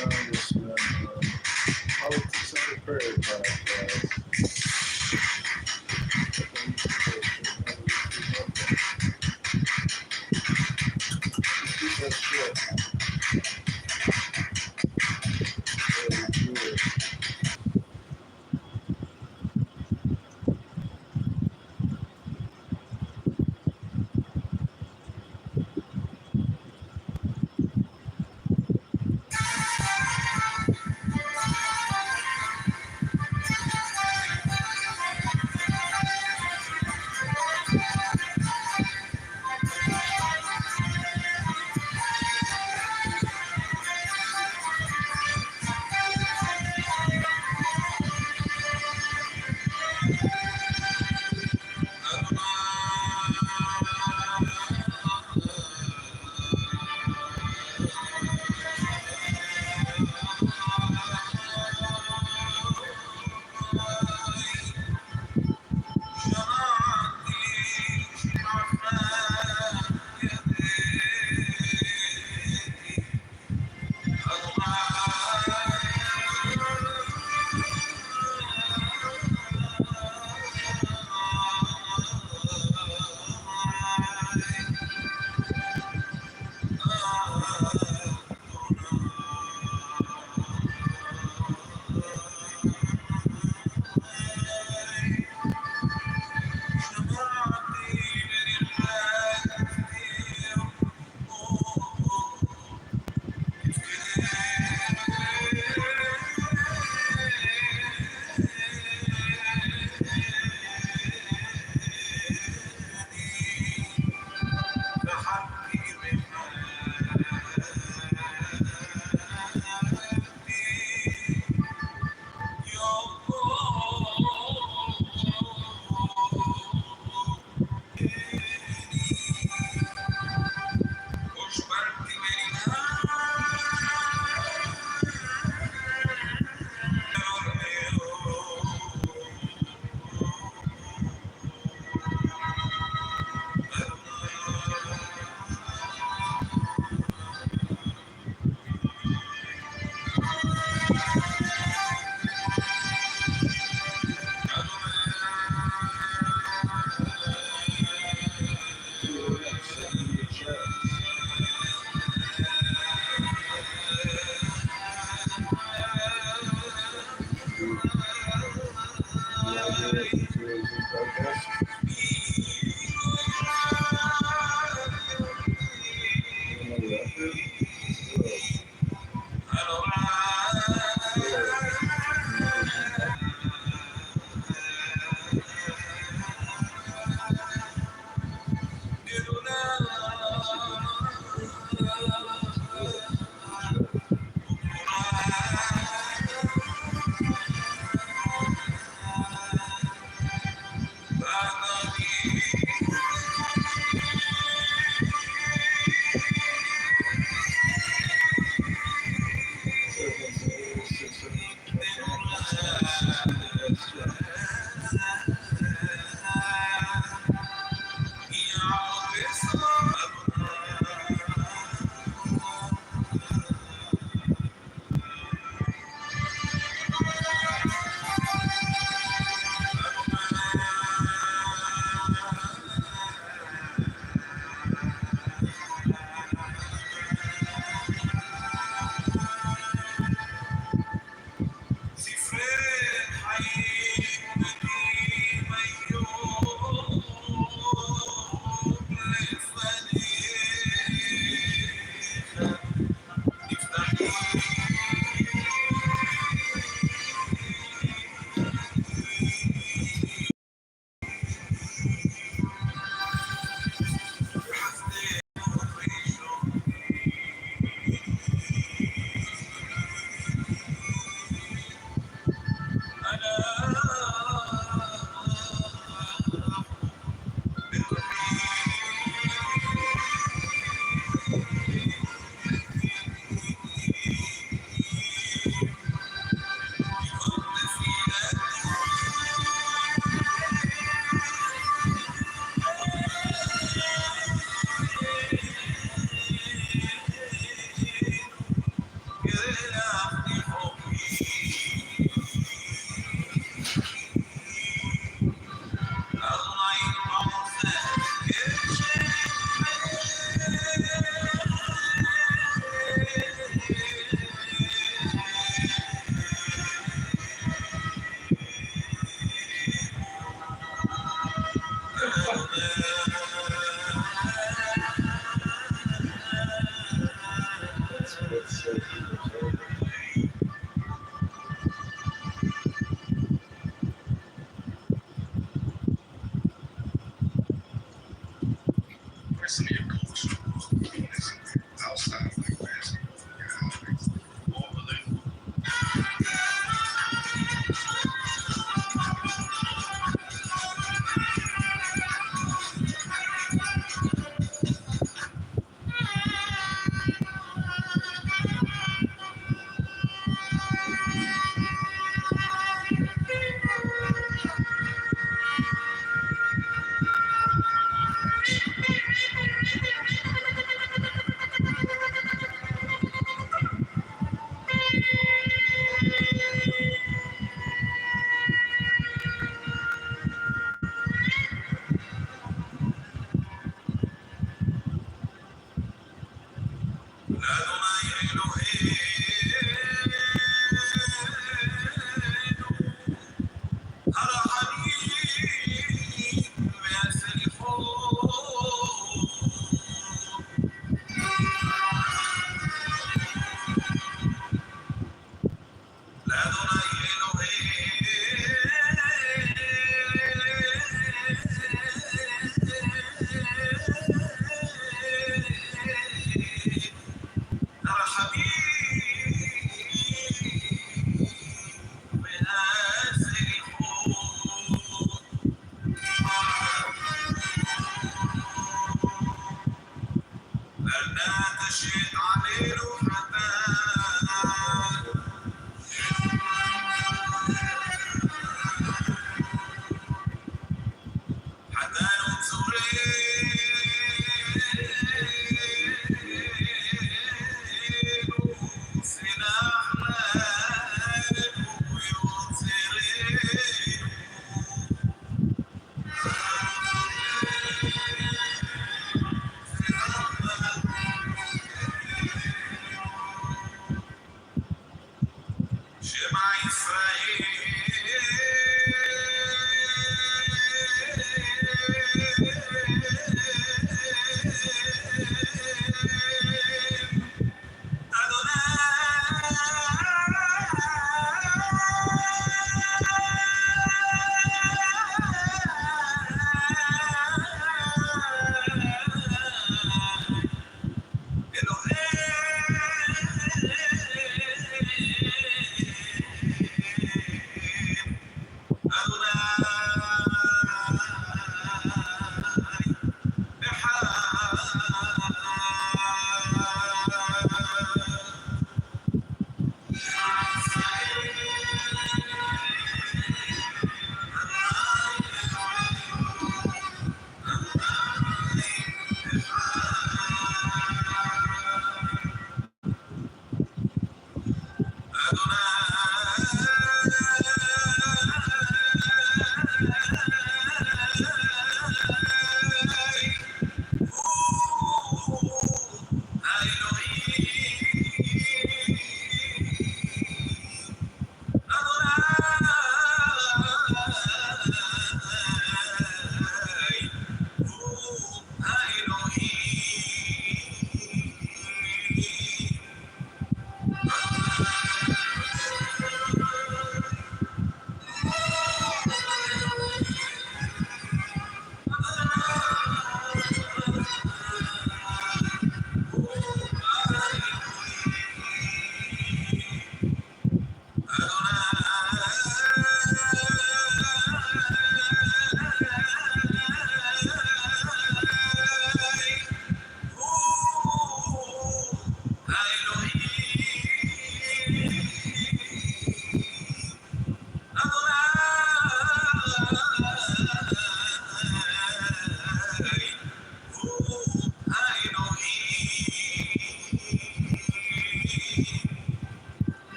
Congressman, politics on the prairie podcast.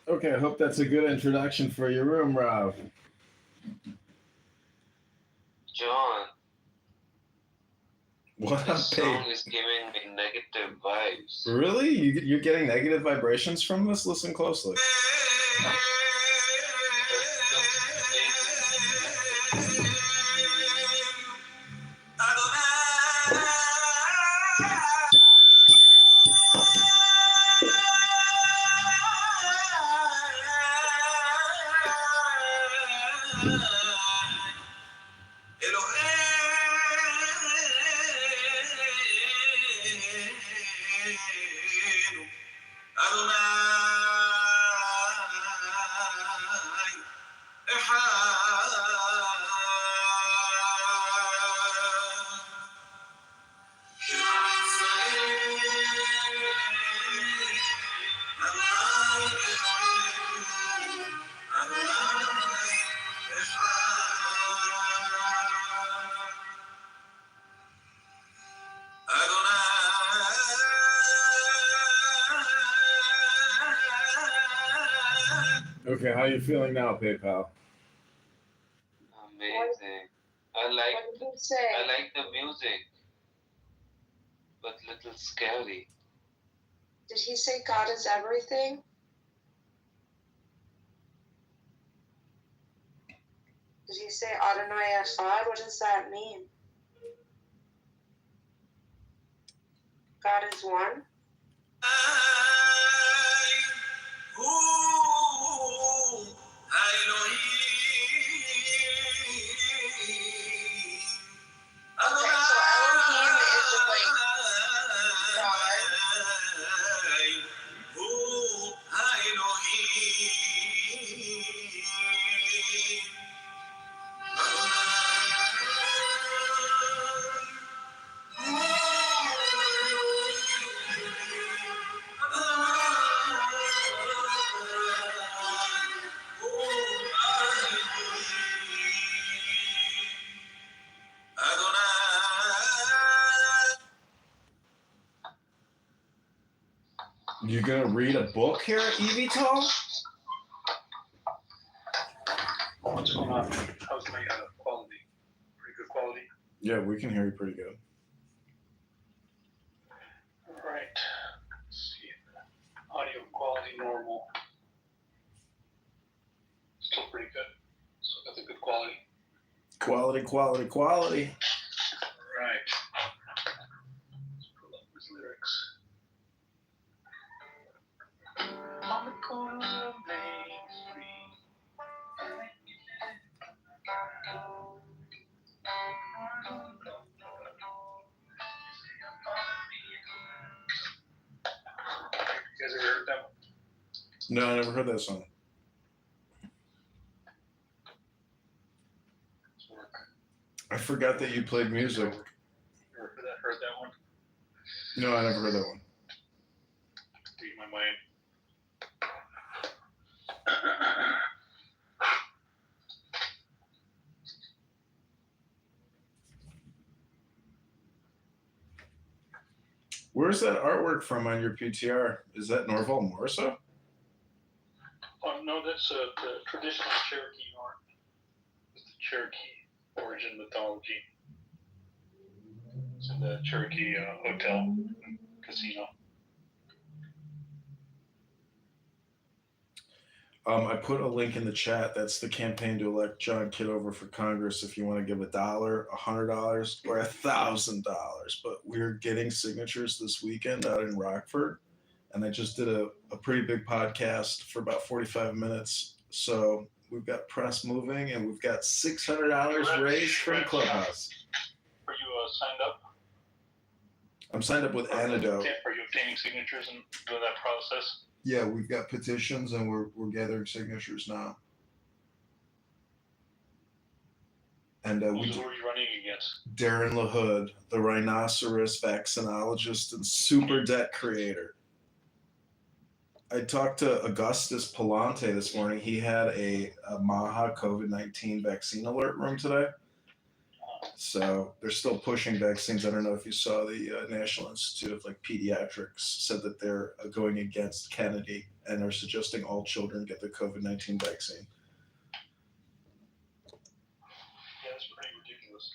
Okay, I hope that's a good introduction for your room, Rob. John, What this up, song babe? is giving me negative vibes. Really? You're getting negative vibrations from this? Listen closely. Okay, how you feeling now, PayPal? Amazing. I What did he say? like the music, but little scary. Did he say God is everything? Did he say Adonai Echad? What does that mean? God is one? Okay, so Elohim is like God. You gonna read a book here, Evitol? What's going on? How's my quality? Pretty good quality? Yeah, we can hear you pretty good. All right. Let's see. Audio quality normal. Still pretty good. So got the good quality. Quality, quality, quality. All right. Let's pull up his lyrics. On the corner of Main Street. You guys ever heard that one? No, I never heard that song. It's work. I forgot that you played music. You ever heard that one? No, I never heard that one. Read my mind. Where's that artwork from on your PTR? Is that Norval Morrisseau? Oh, no, that's the traditional Cherokee art. It's the Cherokee origin mythology. It's in the Cherokee hotel and casino. I put a link in the chat. That's the campaign to elect John Kitover for Congress. If you want to give $1, $100, or $1,000, but we're getting signatures this weekend out in Rockford, and I just did a pretty big podcast for about 45 minutes. So we've got press moving, and we've got $600 raised from Clubhouse. Are you signed up? I'm signed up with Antidote. Are you obtaining signatures and doing that process? Yeah, we've got petitions, and we're gathering signatures now. And Who are you running against? Darren LaHood, the rhinoceros vaccinologist and super debt creator. I talked to Augustus Palante this morning. He had a Maha COVID-19 vaccine alert room today. So they're still pushing vaccines. I don't know if you saw the National Institute of Pediatrics said that they're going against Kennedy and are suggesting all children get the COVID-19 vaccine. Yeah, that's pretty ridiculous.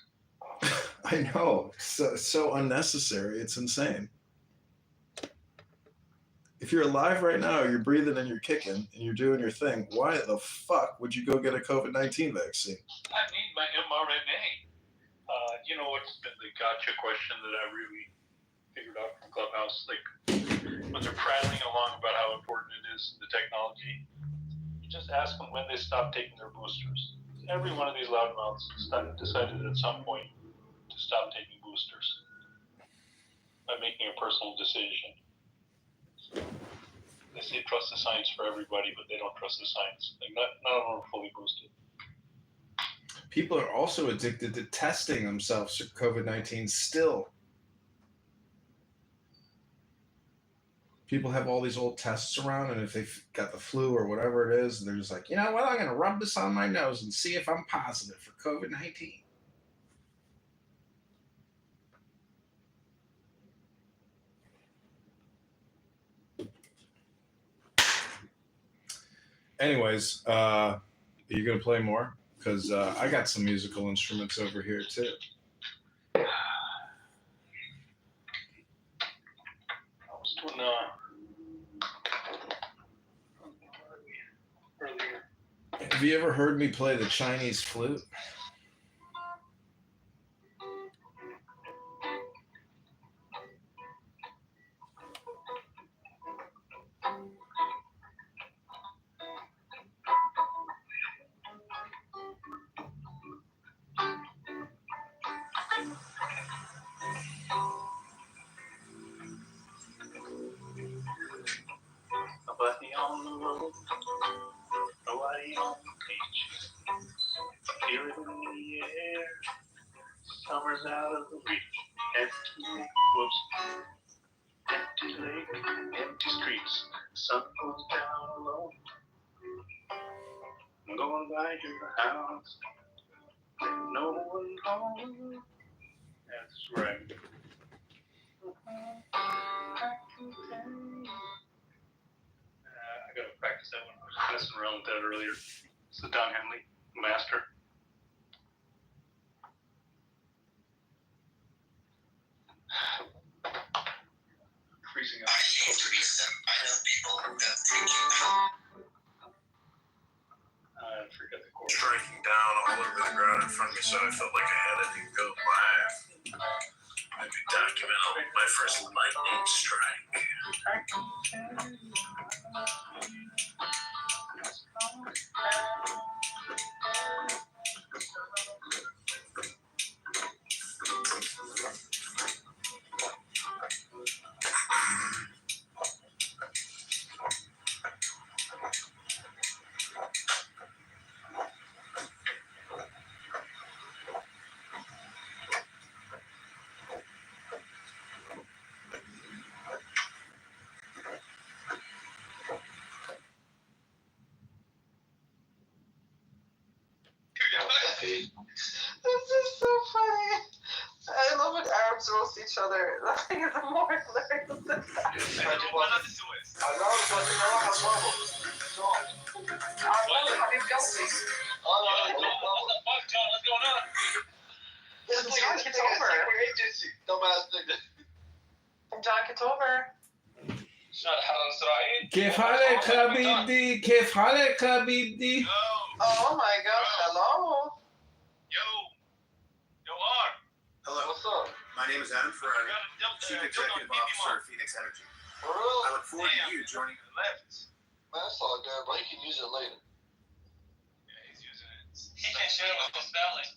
I know. So unnecessary. It's insane. If you're alive right now, you're breathing and you're kicking and you're doing your thing, why the fuck would you go get a COVID-19 vaccine? I need my mRNA. You know what's been the gotcha question that I really figured out from Clubhouse? When they're prattling along about how important it is, the technology, you just ask them when they stop taking their boosters. Every one of these loudmouths decided at some point to stop taking boosters by making a personal decision. They say trust the science for everybody, but they don't trust the science. Not all are fully boosted. People are also addicted to testing themselves for COVID-19 still. People have all these old tests around, and if they've got the flu or whatever it is, they're just like, you know what, I'm going to rub this on my nose and see if I'm positive for COVID-19. Anyways, are you going to play more? Because I got some musical instruments over here, too. I was doing earlier. Have you ever heard me play the Chinese flute? Nobody on the road, nobody on the beach. Feel it in the air, summer's out of the reach. Empty lake, empty streets. Sun goes down alone. I'm going by your house, no one home. That's right. I gotta practice that one. I was messing around with that earlier. It's the Don Henley Master. Freezing up. I forgot the chord. Striking down all over the ground in front of me, so I felt like I had to go live. Maybe document my first lightning strike. This is so funny. I love when Arab Arabs roast each other. Nothing is more hilarious than that. حبيب قلبي. This is John Kitover. From John Kitover. كيف حالك حبيبتي؟ كيف حالك حبيبتي؟ Oh my gosh, hello. Hello. What's up? My name is Adam Ferrari, Chief Executive Officer of Phoenix Energy. For real? I look forward to you joining. Man, that's all good, but he can use it later. He can share it with his family.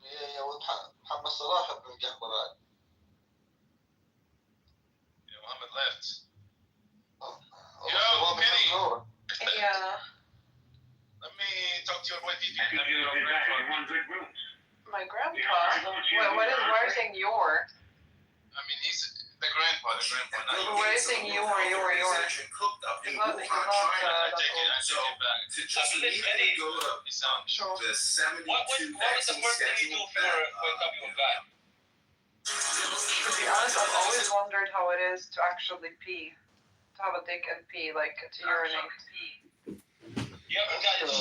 Yeah, محمد صلاح بالقهوة بعد. Muhammad left. Yo, Penny. Yeah. Let me talk to your wife. You My grandpa. Why are you saying your? I mean, he's the grandpa. Why are you saying your? Cooked up in He's not, Wuhan, China. I take it back. To just immediately go to You sound Sure. the 72 what was the vaccine first thing you do schedule. for a couple of guys? To be honest, I've always wondered how it is to actually pee. To have a dick and pee, like to urinate.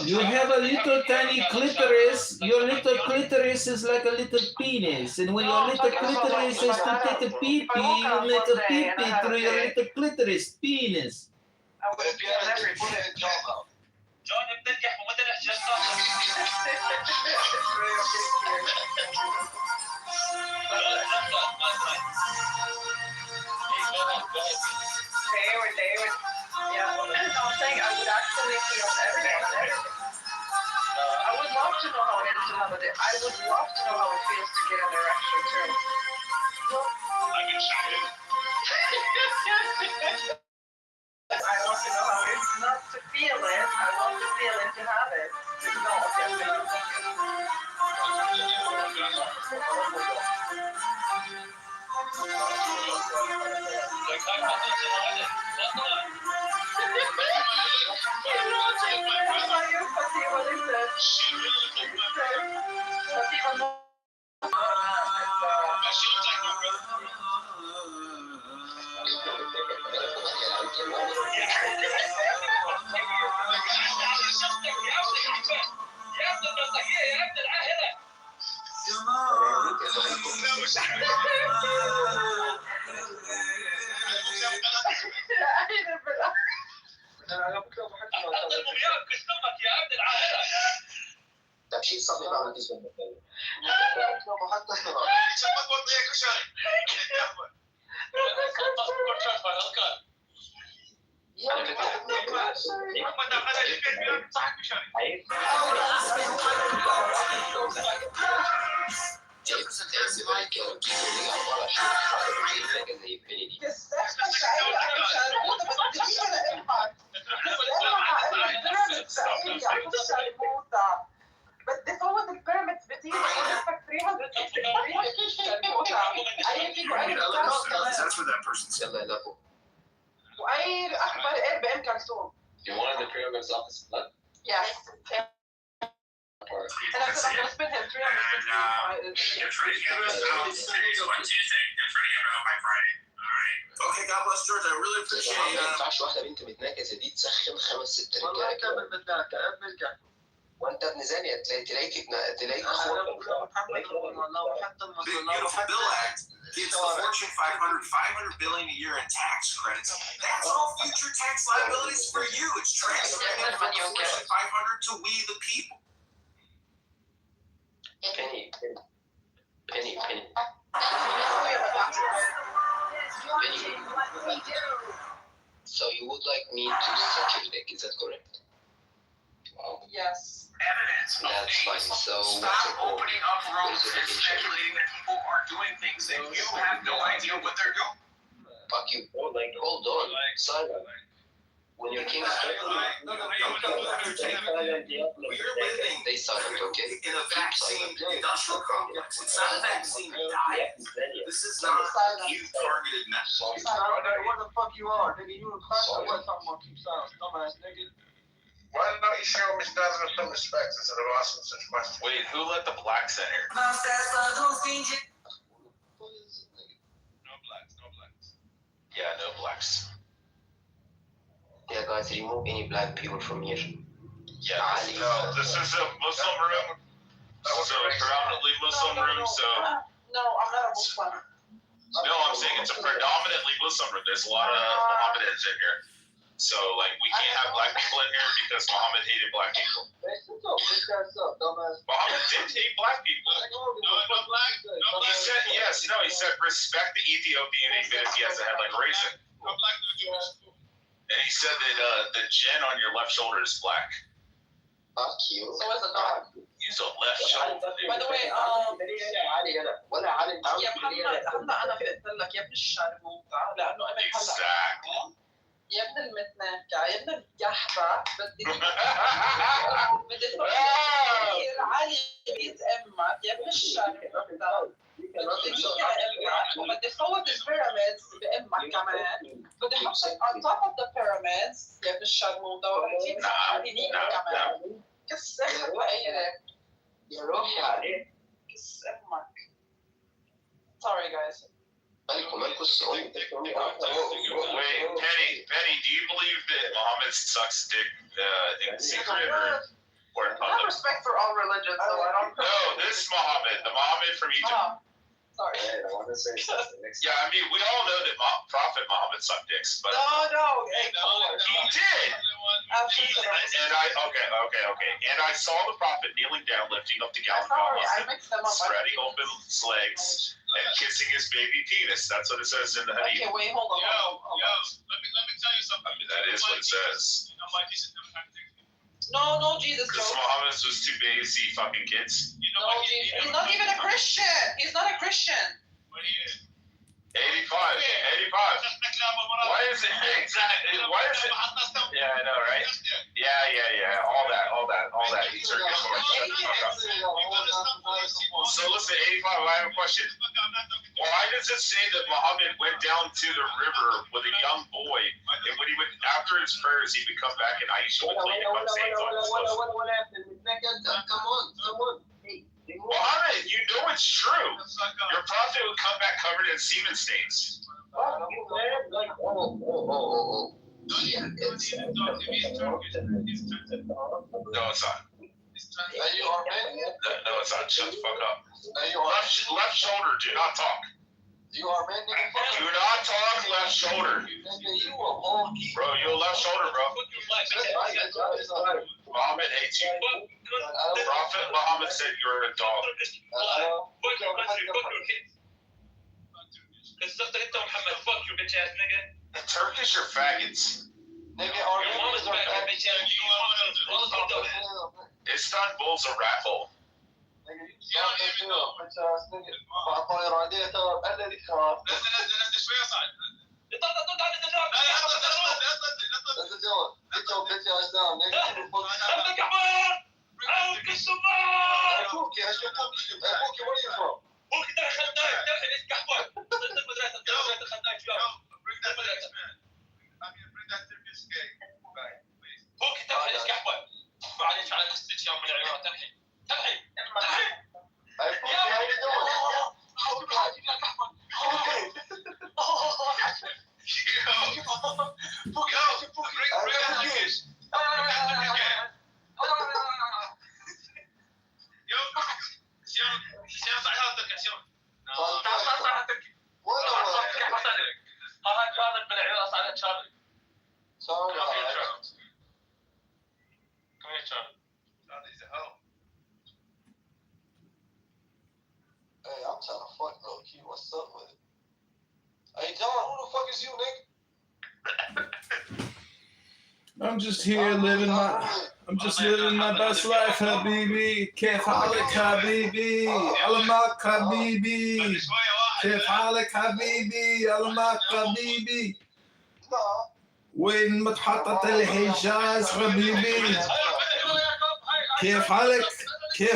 You have a little tiny clitoris. Your little clitoris is like a little penis, and when your little clitoris is to take a pee pee, you make a pee pee through your little clitoris penis. I would pee on everything. John, بتنجح وما تنجح David. Yeah. I'm saying I would actually pee on everyone. I would love to know how it is to have a dick. I would love to know how it feels to get an erection too. I can show you. I want to know how it's not to feel it. I want to feel it to have it. No, تمشي صلي بعد الجسم المثالي. بدي فوت البيرمتس بتيجي بدفك 300 That's what that person said. يلا يلا. واي اخبار ايه بام كلثوم. You wanted the pyramid's office? Yes. And I said I'm gonna spend him 365. Okay, God bless George. I really appreciate ما it. ينفعش واحدة بنت متناكسة دي تسخن 5-6 رجالة. وانت ابن زانية تلاقيك The Beautiful Bill Act gives the Fortune 500 $500 billion a year in tax credits. That's all future tax liabilities for you. It's transferring from the Fortune 500 to we the people. Penny. So you would like me to suck your dick, is that correct? Wow. Yes. That's fine. So Stop opening up rooms and speculating that people are doing things that you have no idea what they're doing. Fuck you. Hold on. Silent. When your king is We're living they silent, okay? in a vaccine industrial complex. It's not a vaccine diet. This is not you targeted message. What the fuck you are, nigga? You in class or what? Talking about keep silence, dumbass nigga. Why don't you show Miss Desmond some respect instead of asking such questions? Wait, who let the blacks in here? Yeah, no blacks. Yeah, guys, remove any black people from here. Yeah, no, this is a Muslim room. This is a predominantly Muslim room, so. No, I'm not a Muslim. No, I'm saying it's a predominantly Muslim room. There's a lot of Mohammedans in here. So, like, we can't have black people in here because Muhammad hated black people. Muhammad did hate black people. No black. He said, yes, no, he said, respect the Ethiopian even if he has a head like a raisin. No black, no Jewish. And he said that the gen on your left shoulder is black. Fuck you. So is a dog. Use a left shoulder. By the way, يا محمد هلا انا قلت لك يا ابن الشرموطه لانه انا هلا Exactly. يا ابن المتنكه يا ابن الجحبه بدي كثير علي بيت امك يا ابن الشرموطه بدي فوت البيراميدز بامك كمان بدي احطك on top of the pyramids يا ابن الشرموطه واكيد عليني كمان كسر وقيرك يا روحي عليك. كس امك. Sorry guys. مالكم السؤال. Wait, Penny, do you believe that Muhammad sucks dick in secret or in I have public? respect for all religions, so I don't. No, this Muhammad, the Muhammad from Egypt. Sorry. I want to say something next Yeah, I mean, we all know that Prophet Muhammad sucked dicks, but No. he did. Absolutely. And And I saw the Prophet kneeling down, lifting up the gown, Sorry, I mixed them up. spreading open his legs, and kissing his baby penis. That's what it says in the Hadith. Okay, wait, hold on. Yo, let me tell you something. I mean, that is what it says. You know why Jesus never had sex? No, Jesus Because joke. Muhammad was too busy fucking kids. You know No, why Jesus. He's not even a Christian. He's not a Christian. What he is? 85. Why is it exactly? Why is it? Yeah, I know, right? Yeah. All that. You turn your phone. Shut the fuck up. So listen, 85. I have a question. Why does it say that Muhammad went down to the river with a young boy, and when he went after his prayers, he would come back and Aisha would clean him up, saying, Come on. Muhammad, you know it's true. Your prophet would come back covered in semen stains. Oh. Yeah, No, it's not. Are you Armenian? No, it's not. Shut the fuck up. Are you Left shoulder, do not talk. You Armenian? Do not talk left shoulder. You a monkey. Bro, you left shoulder, bro. Muhammad hates you. Prophet Muhammad said you're a dog. In Turkish or faggots? Nigga, Armenians are Istanbul's a rat hole. Hey, I'm trying to fuck low key. What's up with it? Hey, John, who the fuck is you, nigga? I'm just here living my best life, Habibi. كيف حالك حبيبي؟ علمك حبيبي. كيف حالك حبيبي؟ علمك حبيبي. وين متحطة الحجاز حبيبي؟ كيف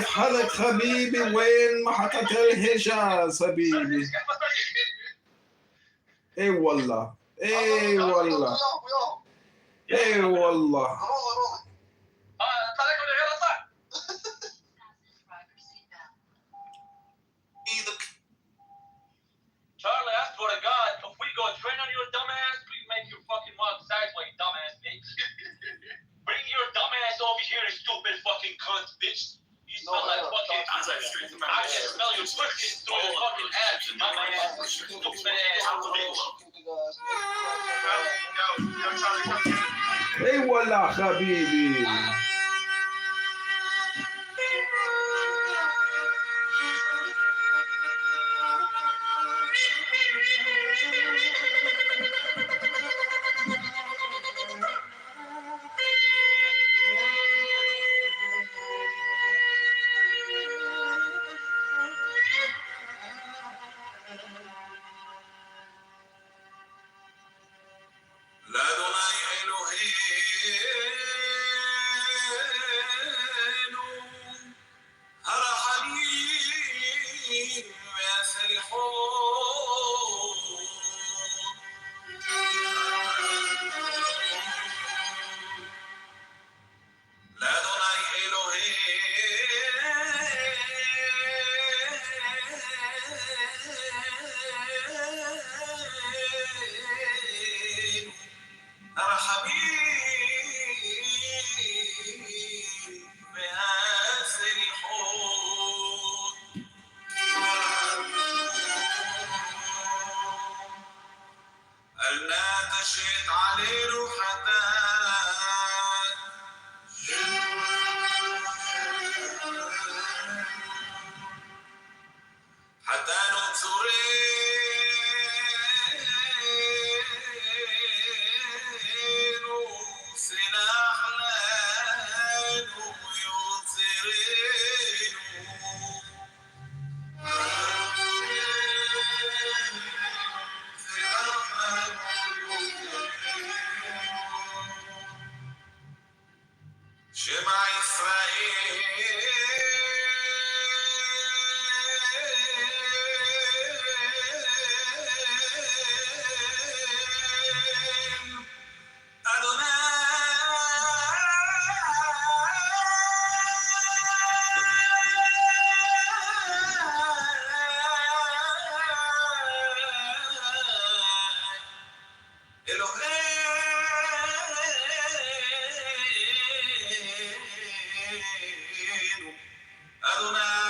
حالك حبيبي؟ وين محطة الحجاز حبيبي؟ اي والله. Charlie, I swear to God, if we go train on you, dumbass. outside the streets. I can smell you pushing through the fucking ads in my man. Stupid ass. Hey, wallah, habibi. לאדוני אלוהינו הרחמים והסליחות לאדוני אלוהינו הרחמים והסליחות אל נא תשת עלינו חטאת חטאנו צורנו סלח לנו שמע ישראל אדוני אלוהינו אדוני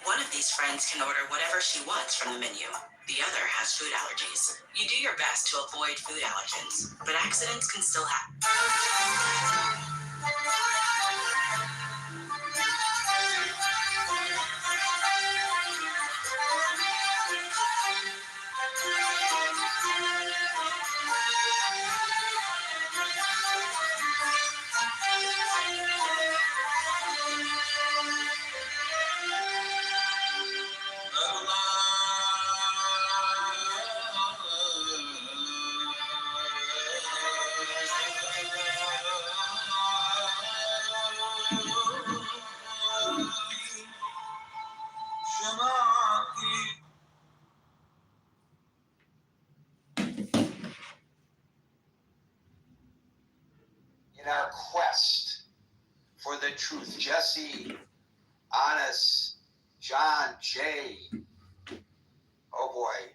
One of these friends can order whatever she wants from the menu. The other has food allergies. You do your best to avoid food allergens, but accidents can still happen. In our quest for the truth, Jesse, Honest, John, Jay, oh boy,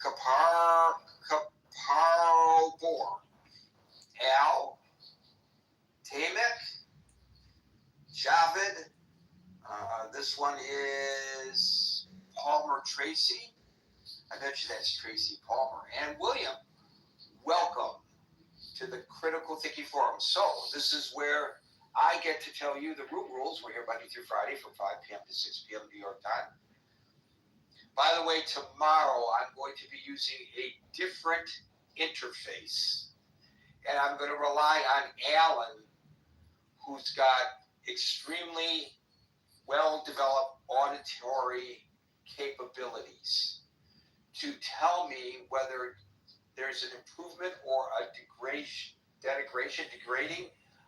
Kaparobor, Al, Tamek, Javed, this one is Palmer Tracy. I bet you that's Tracy Palmer. And William, welcome to the Critical Thinking Forum. So this is where I get to tell you the room rules. We're here Monday through Friday from 5 p.m. to 6 p.m. New York time. By the way, tomorrow I'm going to be using a different interface. And I'm going to rely on Alan, who's got extremely well-developed auditory capabilities, to tell me whether there's an improvement or a degrading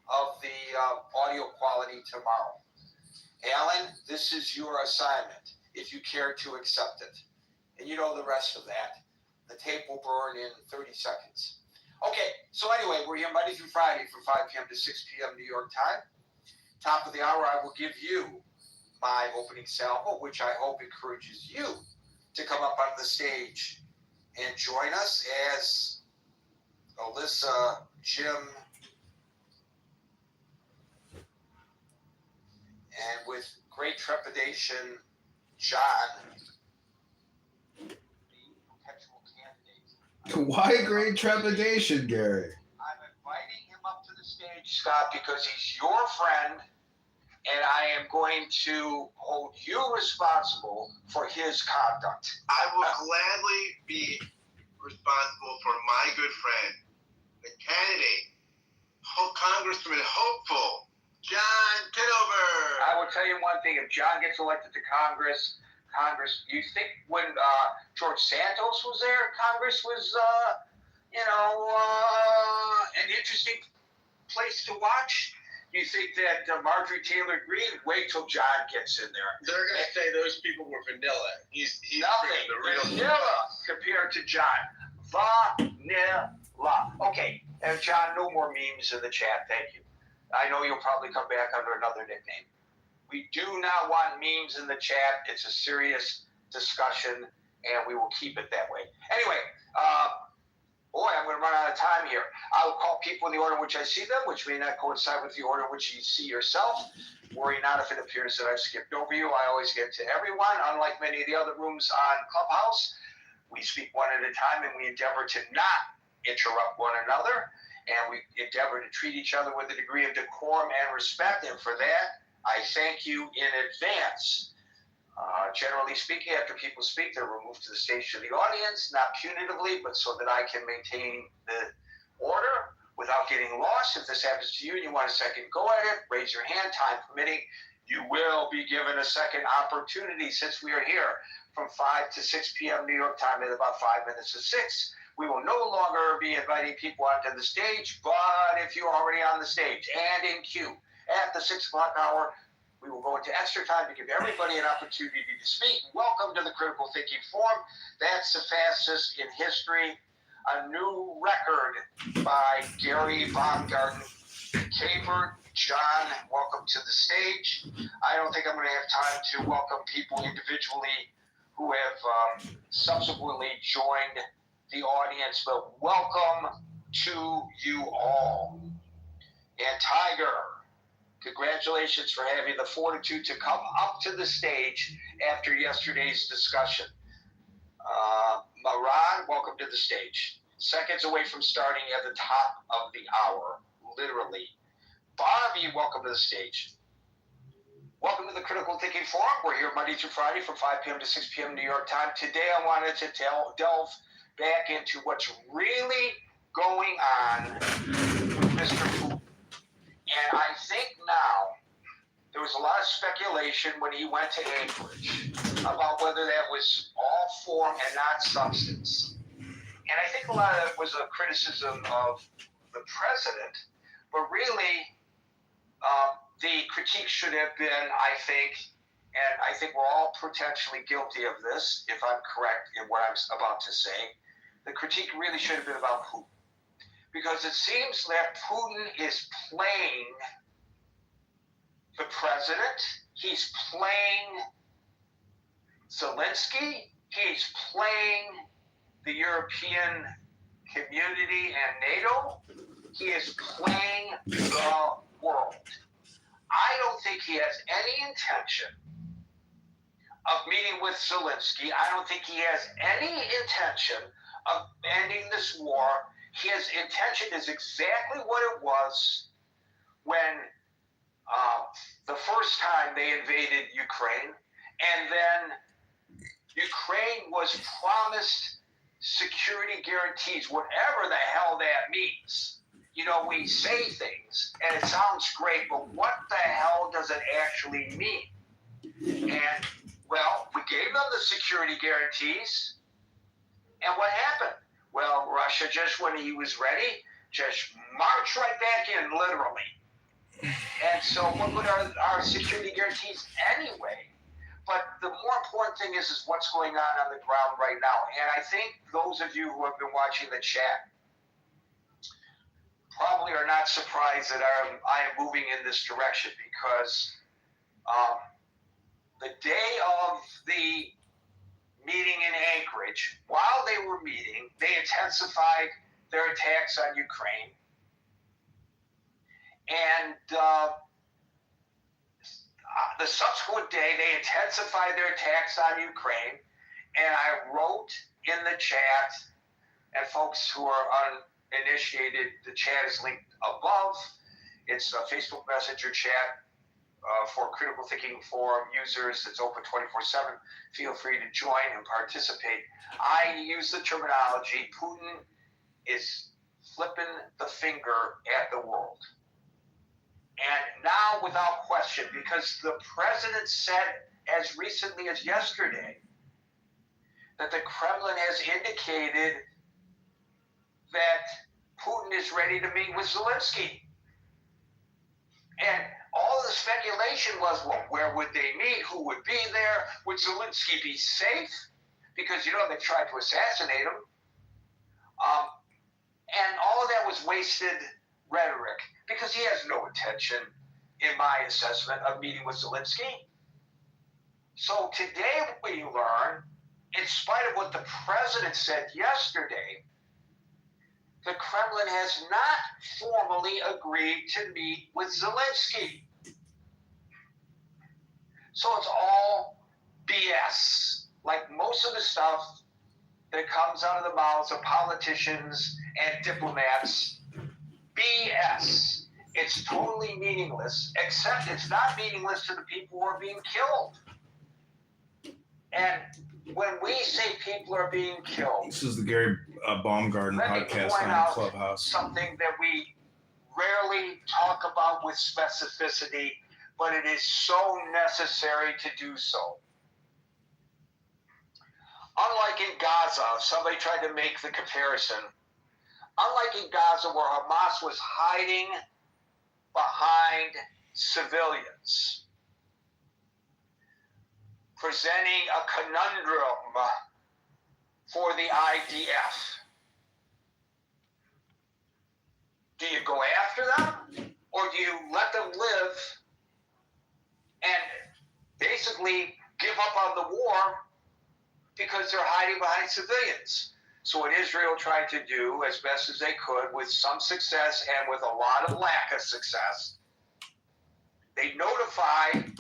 of the audio quality tomorrow. Alan, this is your assignment, if you care to accept it. And you know the rest of that. The tape will burn in 30 seconds. Okay, so anyway, we're here Monday through Friday from 5 p.m. to 6 p.m. New York time. Top of the hour, I will give you my opening salvo, which I hope encourages you to come up on the stage and join us as Alyssa, Jim, and with great trepidation, John, the perpetual candidate. Why great trepidation, Gary? I'm inviting him up to the stage, Scott, because he's your friend, and I am going to hold you responsible for his conduct. I will gladly be responsible for my good friend, the candidate, Congressman hopeful, John Kitover. I will tell you one thing: if John gets elected to Congress, you think when George Santos was there, Congress was, an interesting place to watch? You think that Marjorie Taylor Greene? Wait till John gets in there. They're going to say those people were vanilla. He's Nothing the real vanilla compared to John. Vanilla. Okay, and John, no more memes in the chat. Thank you. I know you'll probably come back under another nickname. We do not want memes in the chat. It's a serious discussion, and we will keep it that way. Anyway, boy, I'm going to run out of time here. I'll call people in the order in which I see them, which may not coincide with the order in which you see yourself. Worry not if it appears that I've skipped over you. I always get to everyone. Unlike many of the other rooms on Clubhouse, we speak one at a time, and we endeavor to not interrupt one another, and we endeavor to treat each other with a degree of decorum and respect, and for that, I thank you in advance. Generally speaking, after people speak, they're removed to the stage to the audience, not punitively, but so that I can maintain the order without getting lost. If this happens to you and you want a second go at it, raise your hand, time permitting. You will be given a second opportunity since we are here from 5 to 6 p.m. New York time at about 5 minutes to 6. We will no longer be inviting people onto the stage, but if you're already on the stage and in queue at the 6 o'clock hour, we will go into extra time to give everybody an opportunity to speak. Welcome to the Critical Thinking Forum. That's the fastest in history. A new record by Gary Baumgarten. Kitover, John, welcome to the stage. I don't think I'm going to have time to welcome people individually who have subsequently joined the audience, but welcome to you all. And Tiger, congratulations for having the fortitude to come up to the stage after yesterday's discussion. Ron, welcome to the stage. Seconds away from starting at the top of the hour, literally. Barbie, welcome to the stage. Welcome to the Critical Thinking Forum. We're here Monday through Friday from 5 p.m. to 6 p.m. New York time. Today I wanted to delve back into what's really going on with Mr. Putin. And I think now, there was a lot of speculation when he went to Anchorage about whether that was all form and not substance. And I think a lot of it was a criticism of the president, but really, the critique should have been, I think, and I think we're all potentially guilty of this, if I'm correct in what I'm about to say, the critique really should have been about Putin. Because it seems that Putin is playing the president, he's playing Zelensky, he's playing the European community and NATO, he is playing the world. I don't think he has any intention of meeting with Zelensky. I don't think he has any intention of ending this war. His intention is exactly what it was when the first time they invaded Ukraine, and then Ukraine was promised security guarantees, whatever the hell that means. You know, we say things, and it sounds great, but what the hell does it actually mean? And, well, we gave them the security guarantees, and what happened? Well, Russia, just when he was ready, just marched right back in, literally. And so what were our security guarantees anyway? But the more important thing is what's going on the ground right now. And I think those of you who have been watching the chat probably are not surprised that I am moving in this direction, because the day of the meeting in Anchorage, while they were meeting, they intensified their attacks on Ukraine. And the subsequent day, they intensified their attacks on Ukraine. And I wrote in the chat, and folks who are uninitiated, the chat is linked above. It's a Facebook Messenger chat for Critical Thinking Forum users. It's open 24/7. Feel free to join and participate. I use the terminology, Putin is flipping the finger at the world. And now, without question, because the president said as recently as yesterday that the Kremlin has indicated that Putin is ready to meet with Zelensky. And all the speculation was, well, where would they meet? Who would be there? Would Zelensky be safe? Because, you know, they tried to assassinate him. And all of that was wasted rhetoric, because he has no intention, in my assessment, of meeting with Zelensky. So today we learn, in spite of what the president said yesterday, the Kremlin has not formally agreed to meet with Zelensky. So it's all BS. Like most of the stuff that comes out of the mouths of politicians and diplomats, BS. It's totally meaningless, except it's not meaningless to the people who are being killed. And when we say people are being killed, This is the Gary Baumgarten podcast on Clubhouse. Something that we rarely talk about with specificity, but it is so necessary to do so. Unlike in Gaza, somebody tried to make the comparison. Unlike in Gaza, where Hamas was hiding behind civilians, presenting a conundrum for the IDF. Do you go after them, or do you let them live and basically give up on the war because they're hiding behind civilians? So what Israel tried to do as best as they could, with some success and with a lot of lack of success, they notified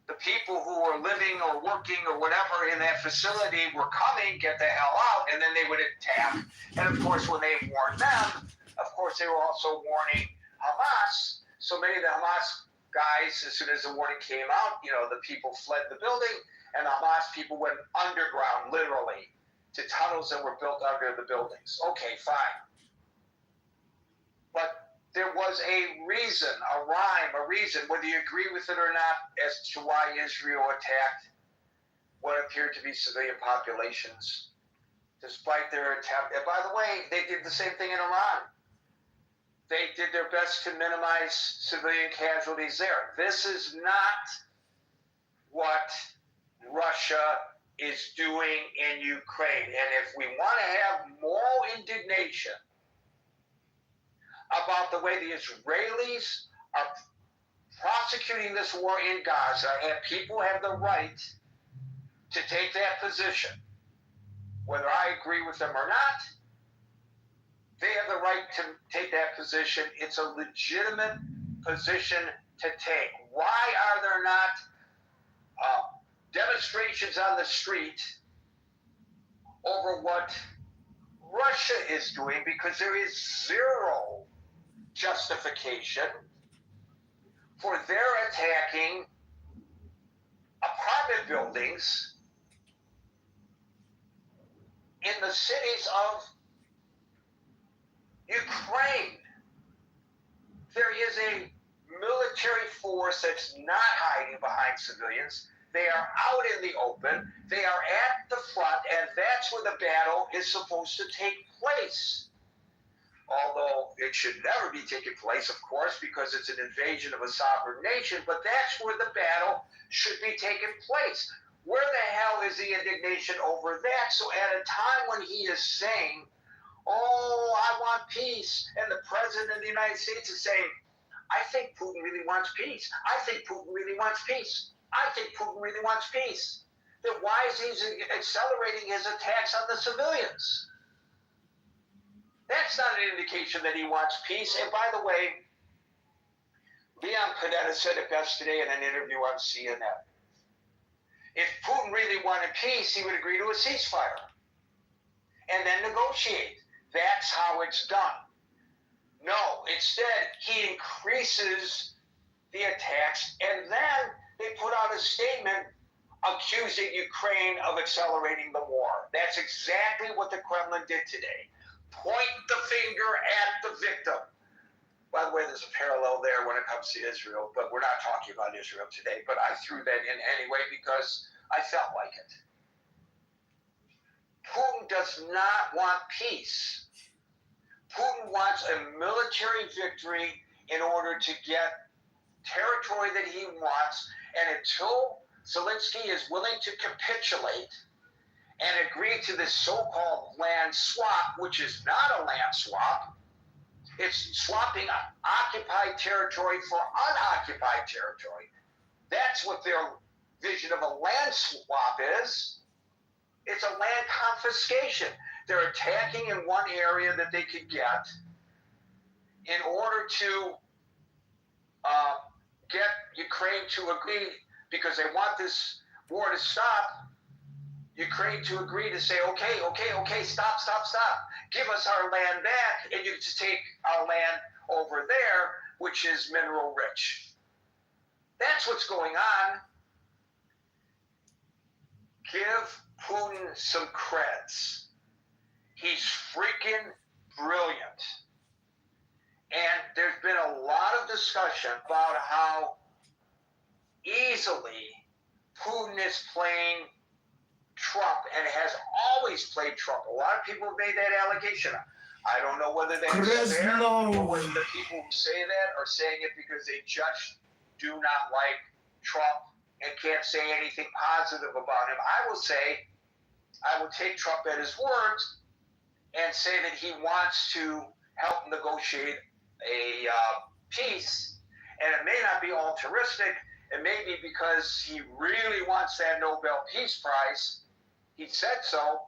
the people who were living or working or whatever in that facility were coming, get the hell out, and then they would attack. And of course, when they warned them, of course, they were also warning Hamas. So many of the Hamas guys, as soon as the warning came out, the people fled the building, and the Hamas people went underground, literally, to tunnels that were built under the buildings. Okay, fine. But there was a reason, a rhyme, a reason, whether you agree with it or not, as to why Israel attacked what appeared to be civilian populations, despite their attempt. And by the way, they did the same thing in Iran. They did their best to minimize civilian casualties there. This is not what Russia is doing in Ukraine. And if we want to have moral indignation about the way the Israelis are prosecuting this war in Gaza, and people have the right to take that position, whether I agree with them or not, they have the right to take that position. It's a legitimate position to take. Why are there not demonstrations on the street over what Russia is doing? Because there is zero justification for their attacking apartment buildings in the cities of Ukraine. There is a military force that's not hiding behind civilians. They are out in the open. They are at the front, and that's where the battle is supposed to take place. Although it should never be taking place, of course, because it's an invasion of a sovereign nation, but that's where the battle should be taking place. Where the hell is the indignation over that? So at a time when he is saying, oh, I want peace, and the president of the United States is saying, I think Putin really wants peace. I think Putin really wants peace. I think Putin really wants peace. Then why is he accelerating his attacks on the civilians? That's not an indication that he wants peace. And by the way, Leon Panetta said it best today in an interview on CNN. If Putin really wanted peace, he would agree to a ceasefire and then negotiate. That's how it's done. No, instead, he increases the attacks, and then they put out a statement accusing Ukraine of accelerating the war. That's exactly what the Kremlin did today. Point the finger at the victim. By the way, there's a parallel there when it comes to Israel, but we're not talking about Israel today. But I threw that in anyway because I felt like it. Putin does not want peace. Putin wants a military victory in order to get territory that he wants. And until Zelensky is willing to capitulate and agree to this so-called land swap, which is not a land swap, it's swapping occupied territory for unoccupied territory. That's what their vision of a land swap is. It's a land confiscation. They're attacking in one area that they could get in order to get Ukraine to agree, because they want this war to stop, Ukraine to agree to say, okay, stop. Give us our land back, and you just take our land over there, which is mineral rich. That's what's going on. Give Putin some creds. He's freaking brilliant. And there's been a lot of discussion about how easily Putin is playing Trump and has always played Trump. A lot of people have made that allegation. I don't know whether they say that or whether the people who say that are saying it because they just do not like Trump and can't say anything positive about him. I will take Trump at his words and say that he wants to help negotiate a peace. And it may not be altruistic. It may be because he really wants that Nobel Peace Prize. He said so.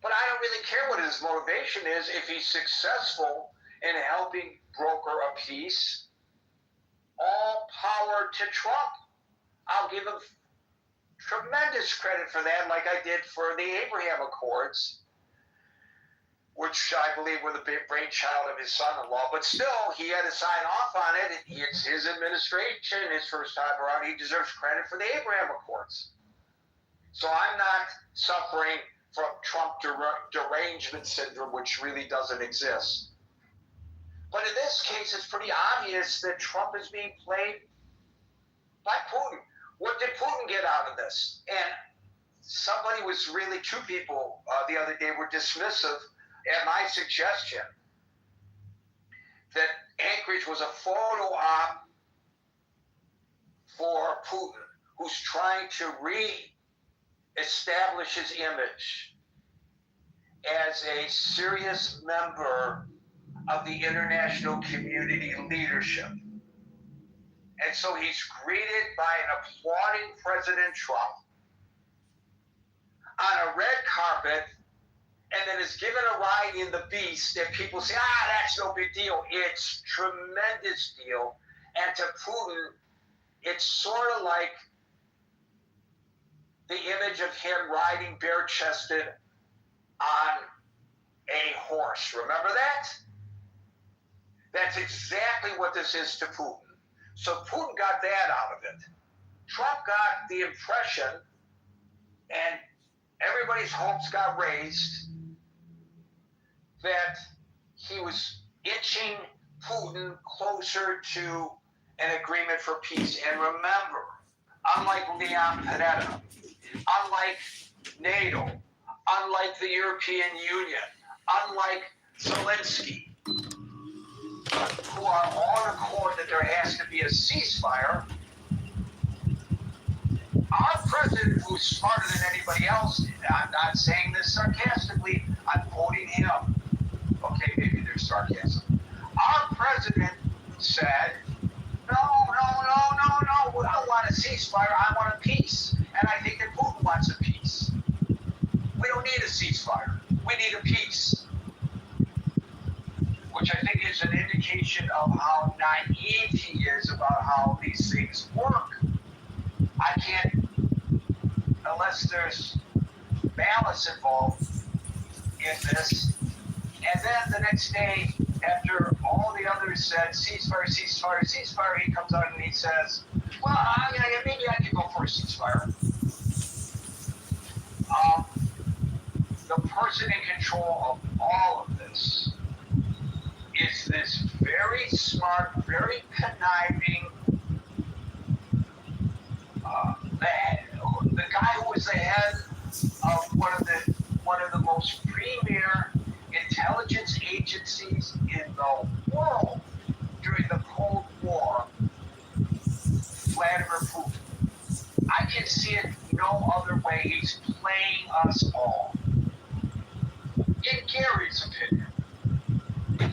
But I don't really care what his motivation is. If he's successful in helping broker a peace, all power to Trump. I'll give him tremendous credit for that, like I did for the Abraham Accords, which I believe were the brainchild of his son-in-law. But still, he had to sign off on it. It's his administration, his first time around. He deserves credit for the Abraham Accords. So I'm not suffering from Trump derangement syndrome, which really doesn't exist. But in this case, it's pretty obvious that Trump is being played by Putin. What did Putin get out of this? And somebody was really, two people the other day were dismissive at my suggestion that Anchorage was a photo op for Putin, who's trying to re-establish his image as a serious member of the international community leadership. And so he's greeted by an applauding President Trump on a red carpet, and then is given a ride in the Beast, and people say, that's no big deal. It's tremendous deal. And to Putin, it's sort of like the image of him riding bare-chested on a horse. Remember that? That's exactly what this is to Putin. So Putin got that out of it. Trump got the impression, and everybody's hopes got raised, that he was inching Putin closer to an agreement for peace. And remember, unlike Leon Panetta, unlike NATO, unlike the European Union, unlike Zelensky, who are all in accord that there has to be a ceasefire, our president, who's smarter than anybody else, I'm not saying this sarcastically, I'm quoting him. Okay, maybe there's sarcasm. Our president said, no, I don't want a ceasefire, I want a peace. And I think that Putin wants a peace. We don't need a ceasefire, we need a peace. Which I think is an indication of how naive he is about how these things work. I can't, unless there's malice involved in this. And then the next day, after all the others said ceasefire, he comes out and he says, well, maybe I could go for a ceasefire. The person in control of all of this is this very smart, very conniving, the guy who was the head of one of the most premier intelligence agencies in the world during the Cold War, Vladimir Putin. I can see it no other way. He's playing us all. In Gary's opinion,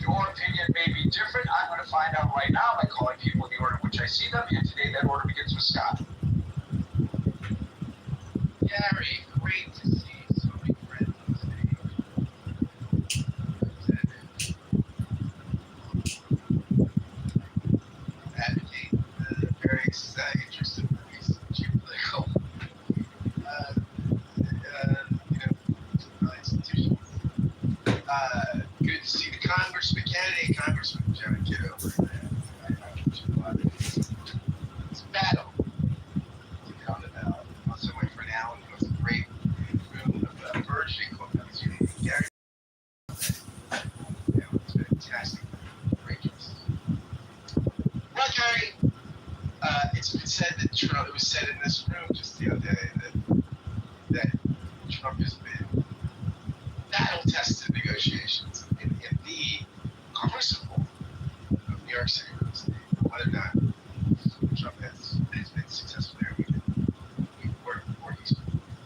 your opinion may be different. I'm going to find out right now by calling people in the order in which I see them, and today that order begins with Scott. Gary, great to see so many friends on stage. Advocate very interested in movies, geopolitical, institutions. Good to see the Congressman candidate, Congressman Kitover. It's a battle to get on the ballot. Also went for now, and it was a great room of burgeoning clubhouse. Gary, it was fantastic. Great choice. Well, Gary, it's been said that Trump, it was said in this room just the other day that Trump has been battle-tested negotiations in the crucible of New York City real estate. Whether or not Trump has been successful there, or he's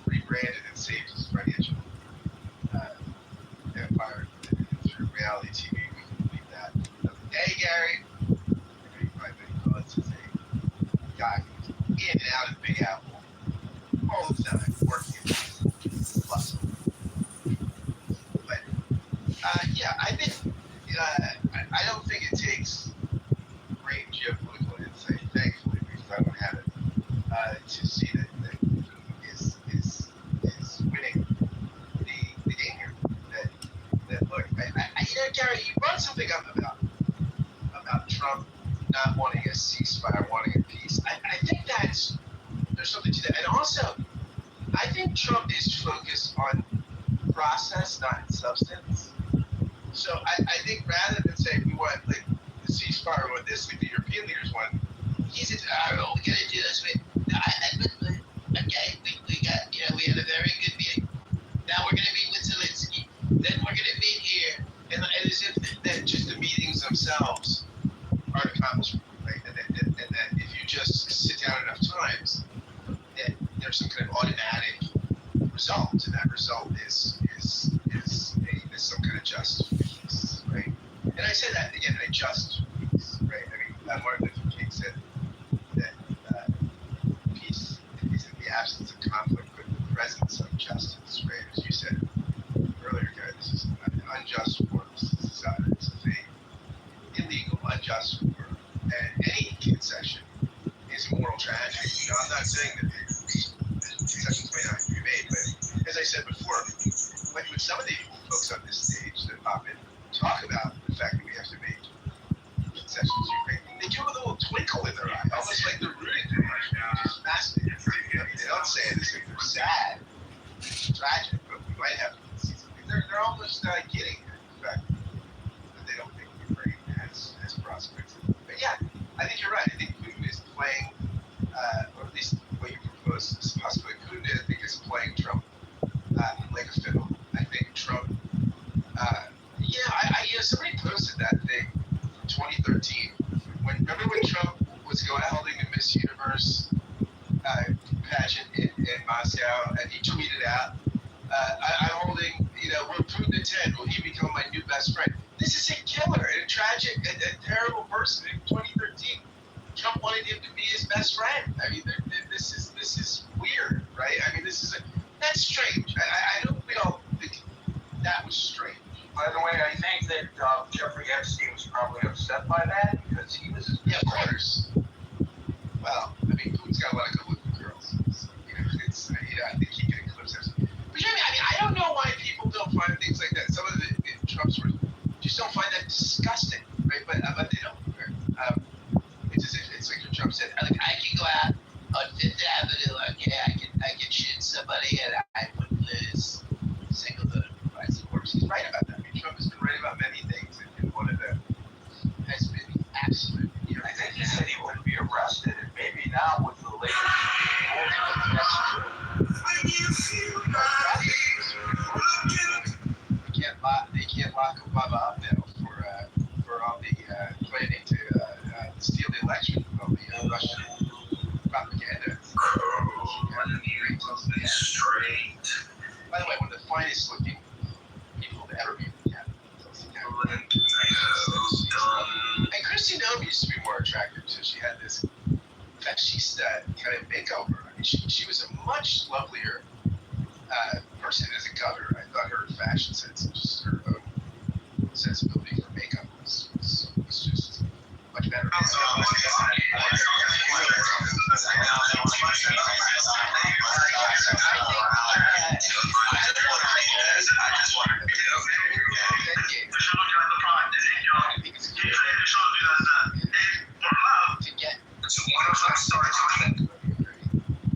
rebranded and saved his financial empire through reality TV. We can believe that. Hey, Gary, you probably know this is a guy who's in and out of the Big Apple all the time, working plus. Gary, you brought something up about Trump not wanting a ceasefire, wanting a peace. I think there's something to that. And also, I think Trump is focused on process, not substance. So I think rather than say we want like the ceasefire or this, like the European leaders want, he said, oh, we gotta do this. Okay, we got, we had a very good meeting. Now we're gonna meet with Zelensky. Then we're gonna meet here. And as if that just the meetings themselves are an accomplishment, right? And that if you just sit down enough times, that there's some kind of automatic result, and that result is some kind of just peace, right? And I say that again, a just peace, right? I mean, Martin Luther King said that peace is in the absence of conflict, but in the presence of justice, right? As you said earlier, Gary, this is an unjust war. This is a thing, illegal, unjust war, and any concession is a moral tragedy. I'm not saying that concessions may not be made, but as I said before, when some of the folks on this stage that pop in talk about the fact that we have to make concessions to Ukraine, they do with a little twinkle in their eye, almost like they're rooting for Russia, which is fascinating. They don't say it as if they're sad, tragic, but we might have to see something. They're almost getting at the fact that they don't think Ukraine has prospects. But yeah, I think you're right. I think Putin is playing, or at least what you propose is possibly Putin, I think, is playing Trump like a fiddle. I think Trump, somebody posted that thing from 2013. Remember when Trump was holding the Miss Universe pageant in Moscow, and he tweeted out, I'm holding, we're Putin at 10, will he become my new best friend? This is a killer and a tragic and a terrible person. In 2013, Trump wanted him to be his best friend. I mean, this is weird, right? I mean, that's strange. I don't we all think that was strange. By the way, I think that Jeffrey Epstein was probably upset by that because he was his of course. Well, I mean, Putin's got a lot of good-looking girls. So, I think he can eclipse that. But I don't know why people don't find things like that. Some of the Trump's words just don't find that disgusting, right? But they don't. It's as if it's like what Trump said. Like I can go out on Fifth Avenue. Okay, I can shoot somebody and I wouldn't lose a single vote. He's right about that. I mean, Trump has been right about many things, and one of them has been absolute. I think he said he wouldn't be arrested, and maybe now with the latest they can't lock Obama up now for all the planning to steal the election from all the Russian propaganda. By the way, one of the finest looking people to ever be in the cabinet. And Kristi Noem used to be more attractive, so she had this fashionista kind of makeover. I mean, she was a much lovelier person as a governor. I thought her fashion sense and just her own sensibility for makeup was just much better.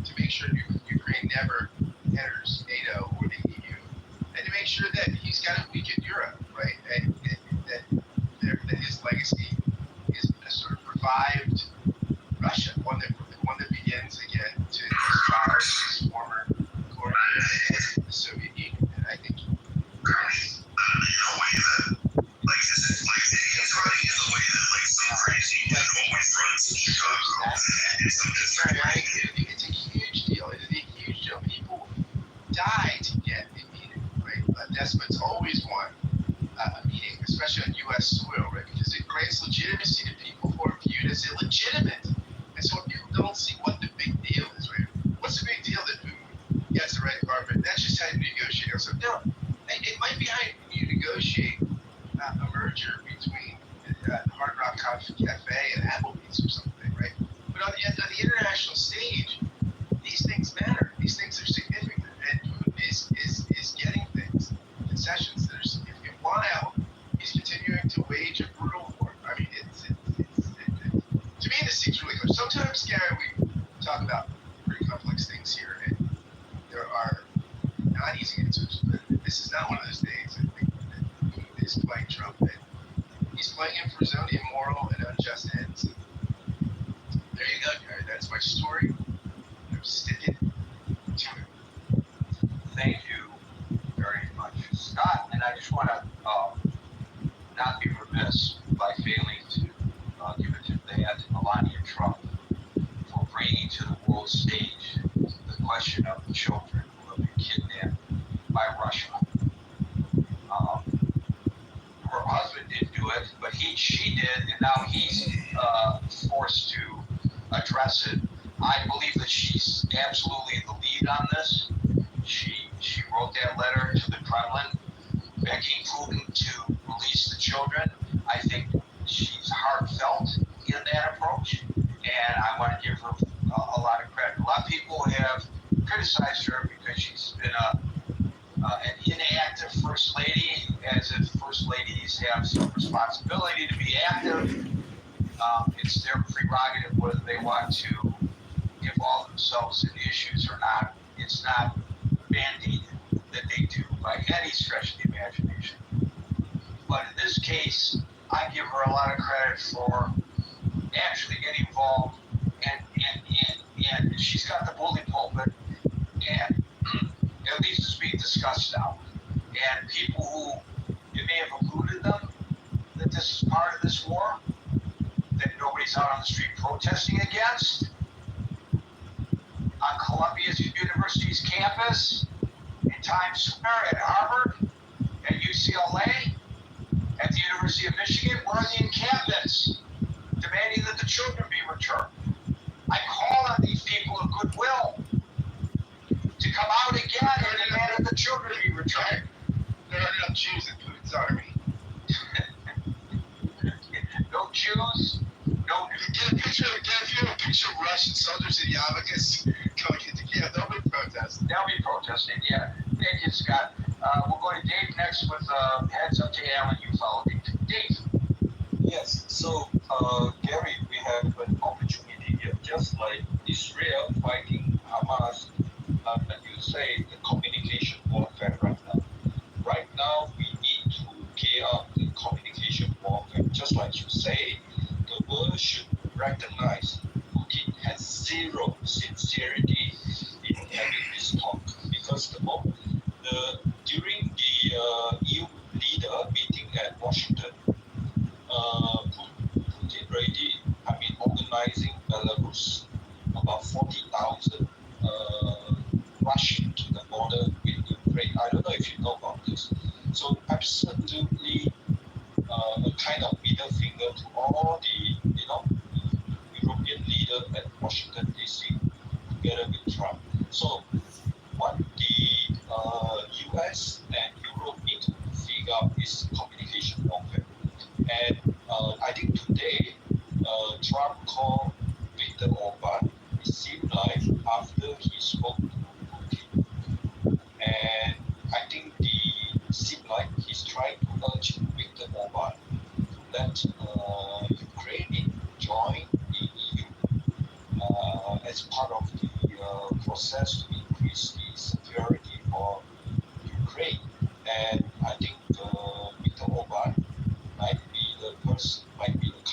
To make sure Ukraine never enters NATO or the EU, and to make sure that he's got to weaken Europe, right? And that his legacy is a sort of revived Russia, one that begins again to inspire his former core of the Soviet Union. And I think it's a huge deal. It's a huge deal. People die to get a meeting, right? Despots always want a meeting, especially on U.S. soil, right? Because it grants legitimacy to people who are viewed as illegitimate. And so when people don't see what the big deal is, right? What's the big deal that Putin gets the red carpet? That's just how you negotiate. So no, it might be how you negotiate a merger between Hard Rock Cafe and Applebee's or something, right? But on the international stage, these things matter. These things are significant, and Putin is getting things, concessions that are significant, while he's continuing not easy answers, but this is not one of those days. I think that he is playing Trump. And he's playing him for his own immoral and unjust ends. There you go, Gary. That's my story. I'm sticking to it. Thank you very much, Scott. And I just want to not be remiss by failing to give it to Melania Trump for bringing to the world stage the question of the children who have been kidnapped by Russia. Her husband didn't do it, but she did, and now he's forced to address it. I believe that she's absolutely the lead on this. She wrote that letter to the Kremlin begging Putin to release the children. I think she's heartfelt in that approach, and I want to give her a lot of credit. A lot of people have criticized her because she's been an inactive first lady, as if first ladies have some responsibility to be active. It's their prerogative whether they want to involve themselves in issues or not. It's not mandated that they do by any stretch of the imagination. But in this case, I give her a lot of credit for actually getting involved, and she's got the bully pulpit, and at least it's being discussed now. And people who, it may have eluded them that this is part of this war, that nobody's out on the street protesting against, on Columbia University's campus, in Times Square, at Harvard, at UCLA, at the University of Michigan, we're in the encampments, demanding that the children be returned. I call on these people of goodwill to come out again and demand that the children be returned. There are enough Jews in Putin's army. No Jews, no. Get a picture of Russian soldiers in yarmulkes coming into Kiev. They'll be protesting. They'll be protesting, yeah. Thank you, Scott. We'll go to Dave next with heads up to Alan. You follow Dave. Yes, so Gary, we have an opportunity here, just like Israel fighting Hamas, and you say the communication warfare right now. Right now, we need to gear up the communication warfare. Just like you say, the world should recognize Putin has zero sincerity in having this talk, because during the EU leader meeting at Washington, Putin already, organizing Belarus, about 40,000 rushing to the border with Ukraine. I don't know if you know about this. So absolutely a kind of middle finger to all the European leaders at Washington DC together with Trump. So what the US and Europe need to figure out is communication warfare. And I think today Trump called Viktor Orban. It seemed like after he spoke to Putin, and I think it seemed like he's trying to urge Viktor Orban to let Ukraine join the EU as part of the process to increase the security for Ukraine. And I think Viktor Orban might be the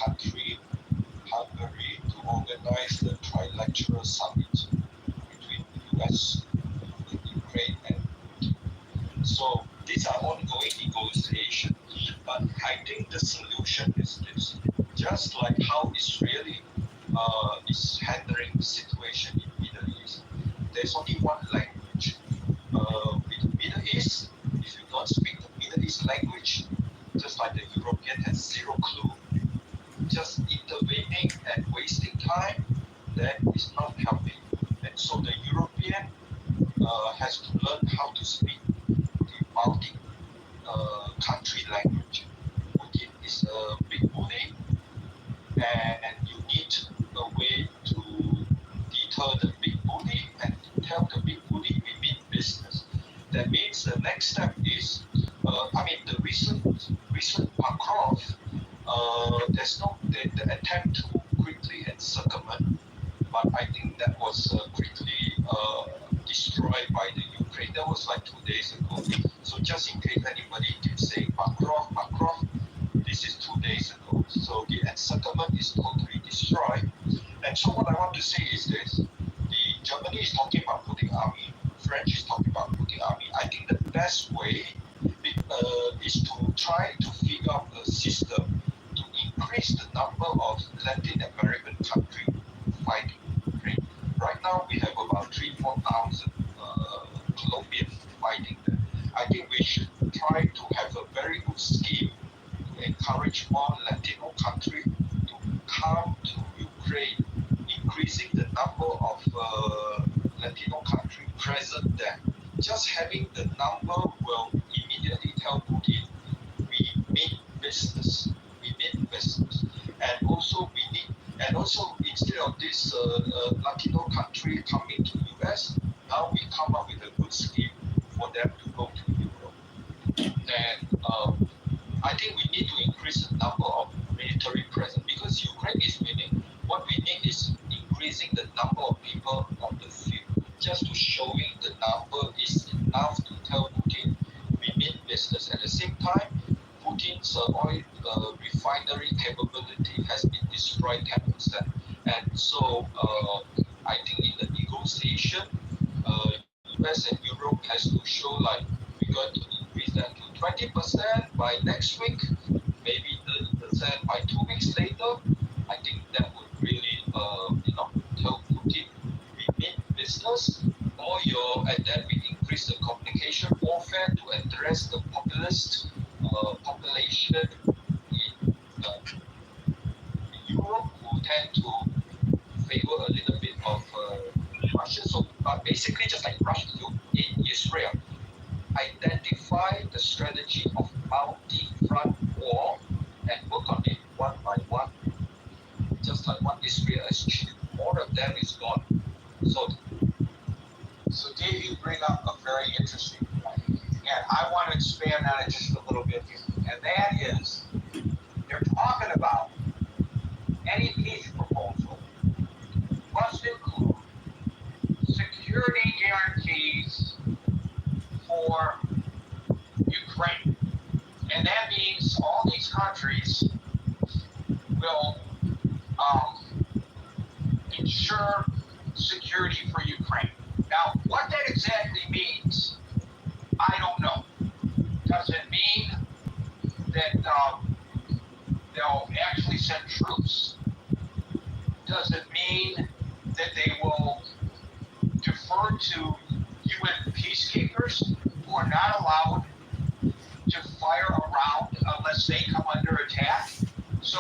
country, Hungary, to organize the trilateral summit between the US, Ukraine, and Putin. So these are ongoing negotiations, but I think the solution is this. Just like how Israeli is handling the situation in the Middle East, there's only one language. With the Middle East, if you don't speak the Middle East language, just like the European has zero clue, just intervening and wasting time, that is not helping. And so the European has to learn how to speak the multi-country language. Putin is a big bully, and you need a way to deter the big bully and tell the big bully we mean business. That means the next step is, the recent Macron, there's no the attempt to quickly encirclement, but I think that was quickly destroyed by the Ukraine think that was like 2 days ago. So just in case anybody can say, Bancroft, this is 2 days ago. So the settlement is totally destroyed. And so what I want to say is this. Germany is talking about putting army. French is talking about putting army. I think the best way is to try to figure out a system to increase the number of Latin American countries fighting. Okay? Right now we have about 3,000-4,000 Colombians fighting there. I think we should try to have a very good scheme to encourage more Latino countries to come to Ukraine, increasing the number of Latino countries present there. Just having the number will immediately tell Putin we mean business. And also instead of this Latino country coming to US, now we come up with a good scheme for them to go to Europe. And I think we need to increase the number of military presence because Ukraine is winning. What we need is increasing the number of people on the field, just to showing the number is enough to tell Putin we mean business. At the same time, Putin's oil refinery capability has been destroyed 10%. And so I think in the negotiation, US and Europe has to show like we're going to increase that to 20% by next week, maybe 30% by 2 weeks later. I think that would really, tell Putin we mean business, and then we increase the communication warfare to address the populist population in Europe who tend to favor a little bit of Russia. So basically, just like Russia in Israel, identify the strategy of multi-front war and work on it one by one. Just like what Israel has achieved, more of them is gone. So Dave, you bring up a very interesting point, and I want to expand on it just a little bit here, and that is, they're talking about any peace proposal must include security guarantees for Ukraine, and that means all these countries will ensure security for Ukraine. Now, what that exactly means, I don't know. Does it mean that they'll actually send troops? Does it mean that they will defer to UN peacekeepers who are not allowed to fire around unless they come under attack? So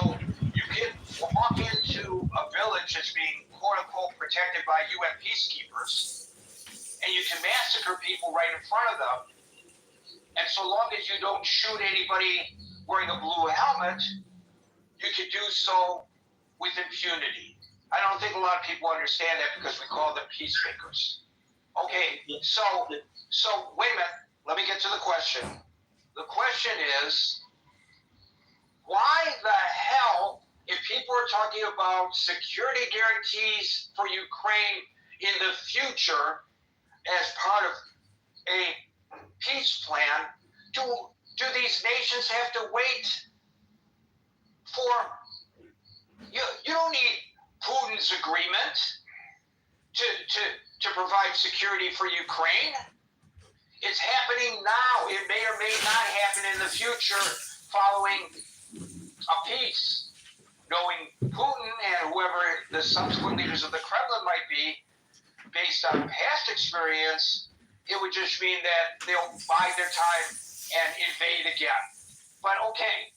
you can walk into a village that's being quote-unquote protected by UN peacekeepers, and you can massacre people right in front of them. And so long as you don't shoot anybody wearing a blue helmet, you can do so with impunity. I don't think a lot of people understand that because we call them peacemakers. Okay, so wait a minute. Let me get to the question. The question is, why the hell, if people are talking about security guarantees for Ukraine in the future as part of a peace plan, do these nations have to wait for, you don't need Putin's agreement to provide security for Ukraine. It's happening now. It may or may not happen in the future following a peace. Knowing Putin and whoever the subsequent leaders of the Kremlin might be, based on past experience, it would just mean that they'll bide their time and invade again. But okay,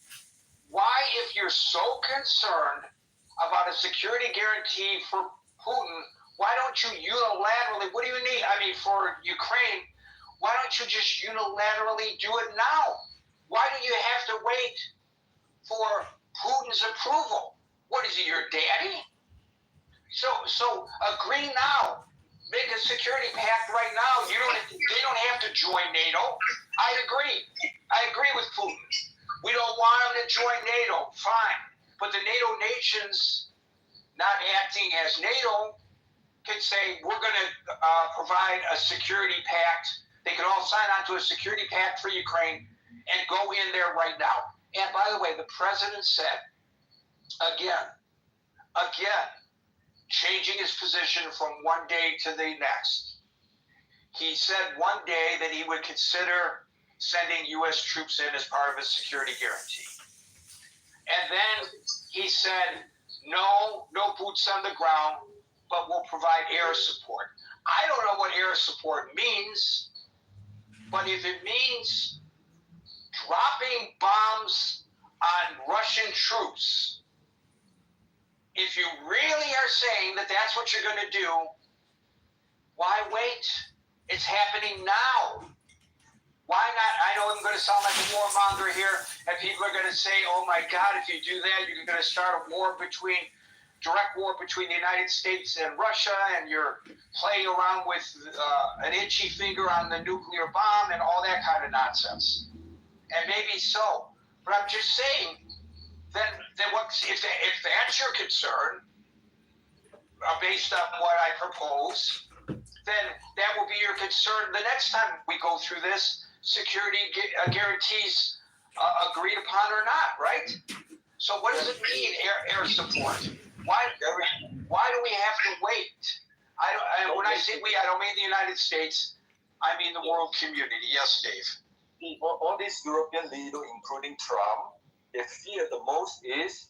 why, if you're so concerned about a security guarantee for Putin, why don't you unilaterally, what do you need? I mean, for Ukraine, why don't you just unilaterally do it now? Why do you have to wait for Putin's approval? What is he, your daddy? So agree now. Make a security pact right now. They don't have to join NATO. I agree with Putin. We don't want them to join NATO. Fine. But the NATO nations not acting as NATO can say, we're going to provide a security pact that sign on to a security pact for Ukraine and go in there right now. And by the way, the president said, again, changing his position from one day to the next. He said one day that he would consider sending U.S. troops in as part of his security guarantee. And then he said, no boots on the ground, but we'll provide air support. I don't know what air support means, but if it means dropping bombs on Russian troops, if you really are saying that that's what you're going to do, why wait? It's happening now. Why not? I know I'm going to sound like a warmonger here, and people are going to say, oh my God, if you do that, you're going to start a direct war between the United States and Russia, and you're playing around with an itchy finger on the nuclear bomb and all that kind of nonsense. And maybe so. But I'm just saying, then if that's your concern, based on what I propose, then that will be your concern the next time we go through this. Security guarantees agreed upon or not, right? So what does it mean, air support? Why do we have to wait? When I say we, I don't mean the United States. I mean the world community. Yes, Dave. All these European leaders, including Trump, they fear the most is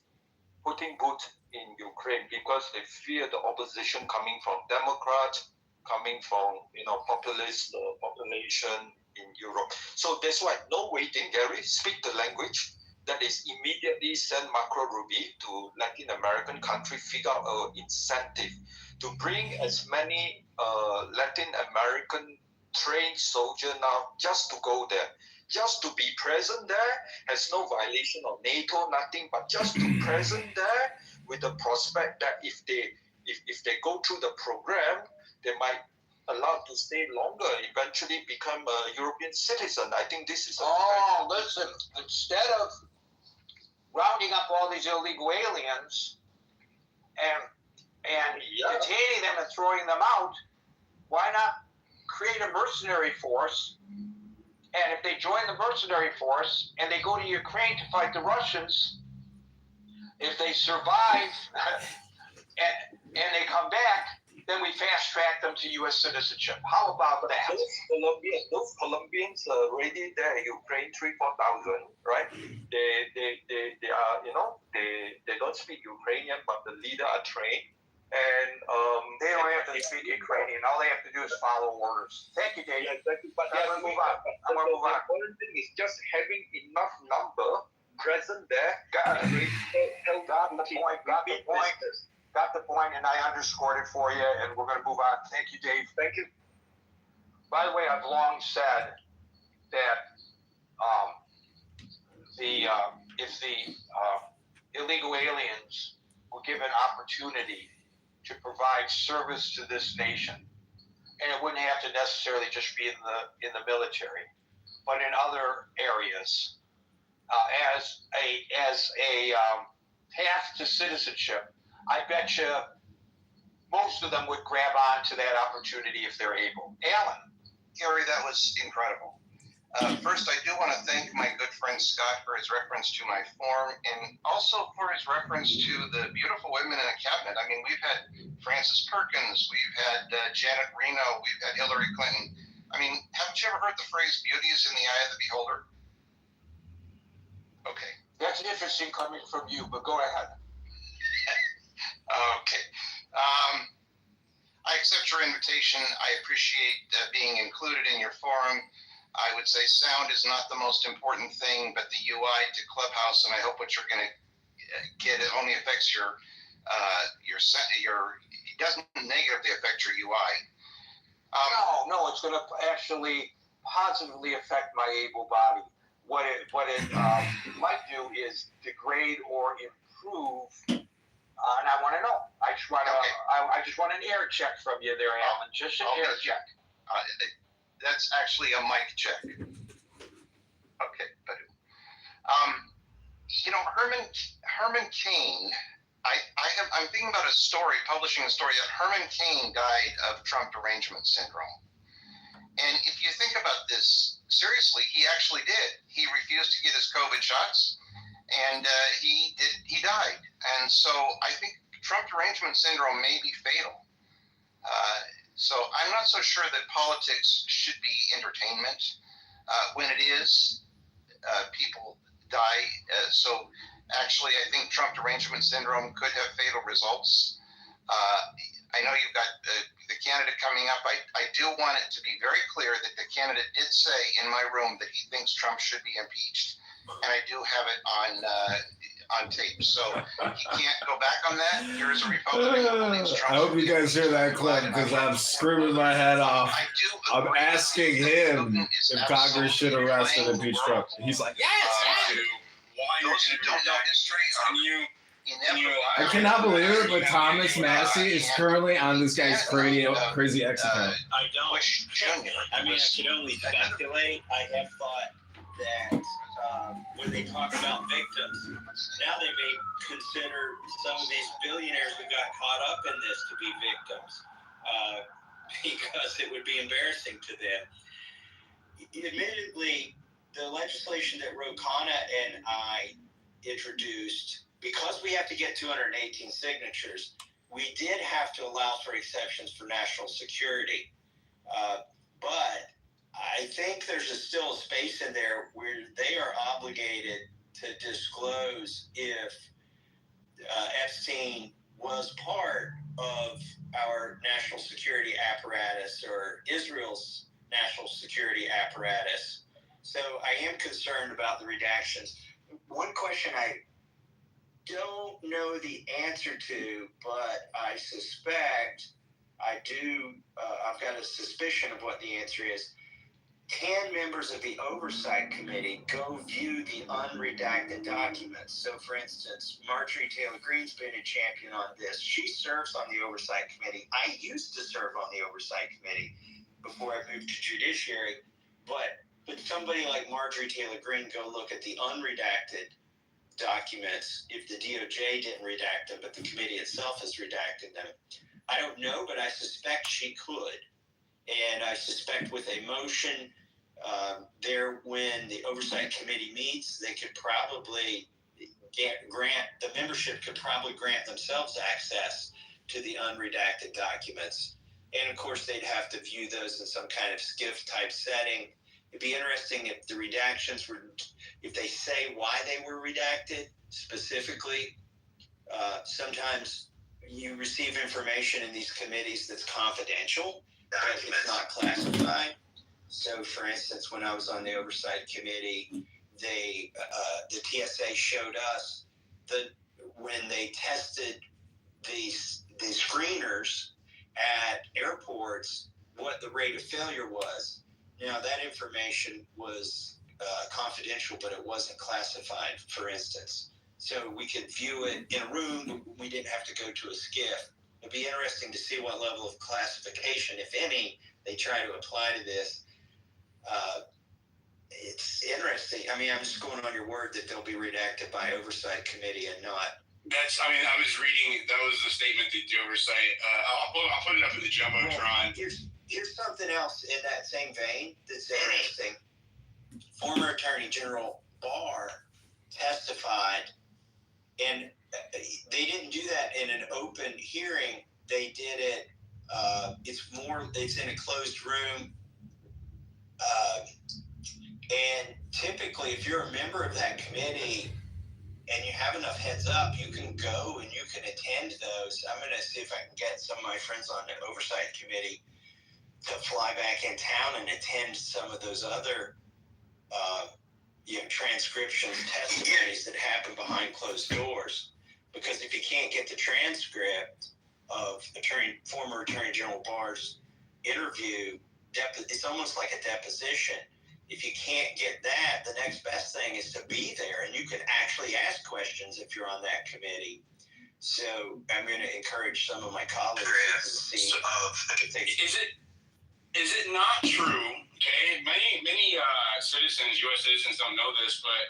putting boots in Ukraine because they fear the opposition coming from Democrats, coming from populist population in Europe. So that's why no waiting, Gary. Speak the language. That is immediately send Marco Rubio to Latin American country, figure out an incentive to bring as many Latin American trained soldiers now just to go there, just to be present there, has no violation of NATO, nothing, but just to present there with the prospect that if they go through the program, they might allowed to stay longer, eventually become a European citizen. I think this is listen, instead of rounding up all these illegal aliens and detaining them and throwing them out, why not create a mercenary force? And if they join the mercenary force and they go to Ukraine to fight the Russians, if they survive and they come back, then we fast track them to U.S. citizenship. How about that? Those Colombians already there, Ukraine 3,000-4,000, right? They are they don't speak Ukrainian, but the leader are trained, and they don't have to speak Ukrainian. All they have to do is follow orders. Thank you, Dave. Yeah, exactly. But I'm gonna move on. The important thing is just having enough number present there. Got the point, and I underscored it for you, and we're going to move on. Thank you, Dave. Thank you. By the way, I've long said that if the illegal aliens were given opportunity to provide service to this nation, and it wouldn't have to necessarily just be in the military, but in other areas, as a path to citizenship, I bet you most of them would grab on to that opportunity if they're able. Alan. Gary, that was incredible. First, I do want to thank my good friend Scott for his reference to my form and also for his reference to the beautiful women in the cabinet. I mean, we've had Frances Perkins, we've had Janet Reno, we've had Hillary Clinton. I mean, haven't you ever heard the phrase, beauty is in the eye of the beholder? Okay. That's interesting coming from you, but go ahead. Okay. I accept your invitation. I appreciate being included in your forum. I would say sound is not the most important thing, but the UI to Clubhouse, and I hope what you're going to get, it only affects it doesn't negatively affect your UI. No, it's going to actually positively affect my able body. What it might do is degrade or improve. And I want to know. I just want an air check from you there, Alan. Just an air check. That's actually a mic check. Okay, but Herman Cain. I'm thinking about publishing a story that Herman Cain died of Trump derangement syndrome. And if you think about this seriously, he actually did. He refused to get his COVID shots, and he died. And so I think Trump derangement syndrome may be fatal. So I'm not so sure that politics should be entertainment. When it is, people die. So actually, I think Trump derangement syndrome could have fatal results. I know you've got the candidate coming up. I do want it to be very clear that the candidate did say in my room that he thinks Trump should be impeached, and I do have it on tape. So he can't go back on that. Here is a Republican who believes Trump. I hope you guys hear that clip because I'm screaming my head off. I'm asking him if Congress should arrest and impeach Trump. He's like, yes. Those who don't know history are I cannot believe it, but Thomas Massey is currently on this guy's crazy X account. I don't. I mean, I can only speculate. I have thought that when they talk about victims, now they may consider some of these billionaires who got caught up in this to be victims because it would be embarrassing to them. Admittedly, the legislation that Ro Khanna and I introduced, because we have to get 218 signatures, we did have to allow for exceptions for national security. But I think there's still a space in there where they are obligated to disclose if Epstein was part of our national security apparatus or Israel's national security apparatus. So I am concerned about the redactions. One question I don't know the answer to, but I suspect I do. I've got a suspicion of what the answer is. Can members of the Oversight Committee go view the unredacted documents? So, for instance, Marjorie Taylor Greene's been a champion on this. She serves on the Oversight Committee. I used to serve on the Oversight Committee before I moved to Judiciary. But could somebody like Marjorie Taylor Greene go look at the unredacted documents if the DOJ didn't redact them, but the committee itself has redacted them? I don't know, but I suspect she could. And I suspect with a motion when the Oversight Committee meets, they could probably the membership could probably grant themselves access to the unredacted documents. And of course, they'd have to view those in some kind of SCIF type setting. It'd be interesting if the redactions were, if they say why they were redacted specifically. Sometimes you receive information in these committees that's confidential, but it's not classified. So, for instance, when I was on the Oversight Committee, the TSA showed us that when they tested the screeners at airports, what the rate of failure was. Now, that information was confidential, but it wasn't classified, for instance. So we could view it in a room. We didn't have to go to a SCIF. It'd be interesting to see what level of classification, if any, they try to apply to this. It's interesting. I mean, I'm just going on your word that they'll be redacted by Oversight Committee and not. I was reading, that was the statement that the Oversight, I'll put it up in the Jumbotron. Here's something else in that same vein that's interesting. Former Attorney General Barr testified, and they didn't do that in an open hearing. They did it, it's in a closed room. And typically, if you're a member of that committee and you have enough heads up, you can go and you can attend those. I'm going to see if I can get some of my friends on the Oversight Committee to fly back in town and attend some of those other transcriptions, testimonies that happen behind closed doors. Because if you can't get the transcript of former Attorney General Barr's interview, it's almost like a deposition. If you can't get that, the next best thing is to be there, and you can actually ask questions if you're on that committee. So I'm going to encourage some of my colleagues to see if they. Is it not true? Okay, many citizens, U.S. citizens, don't know this, but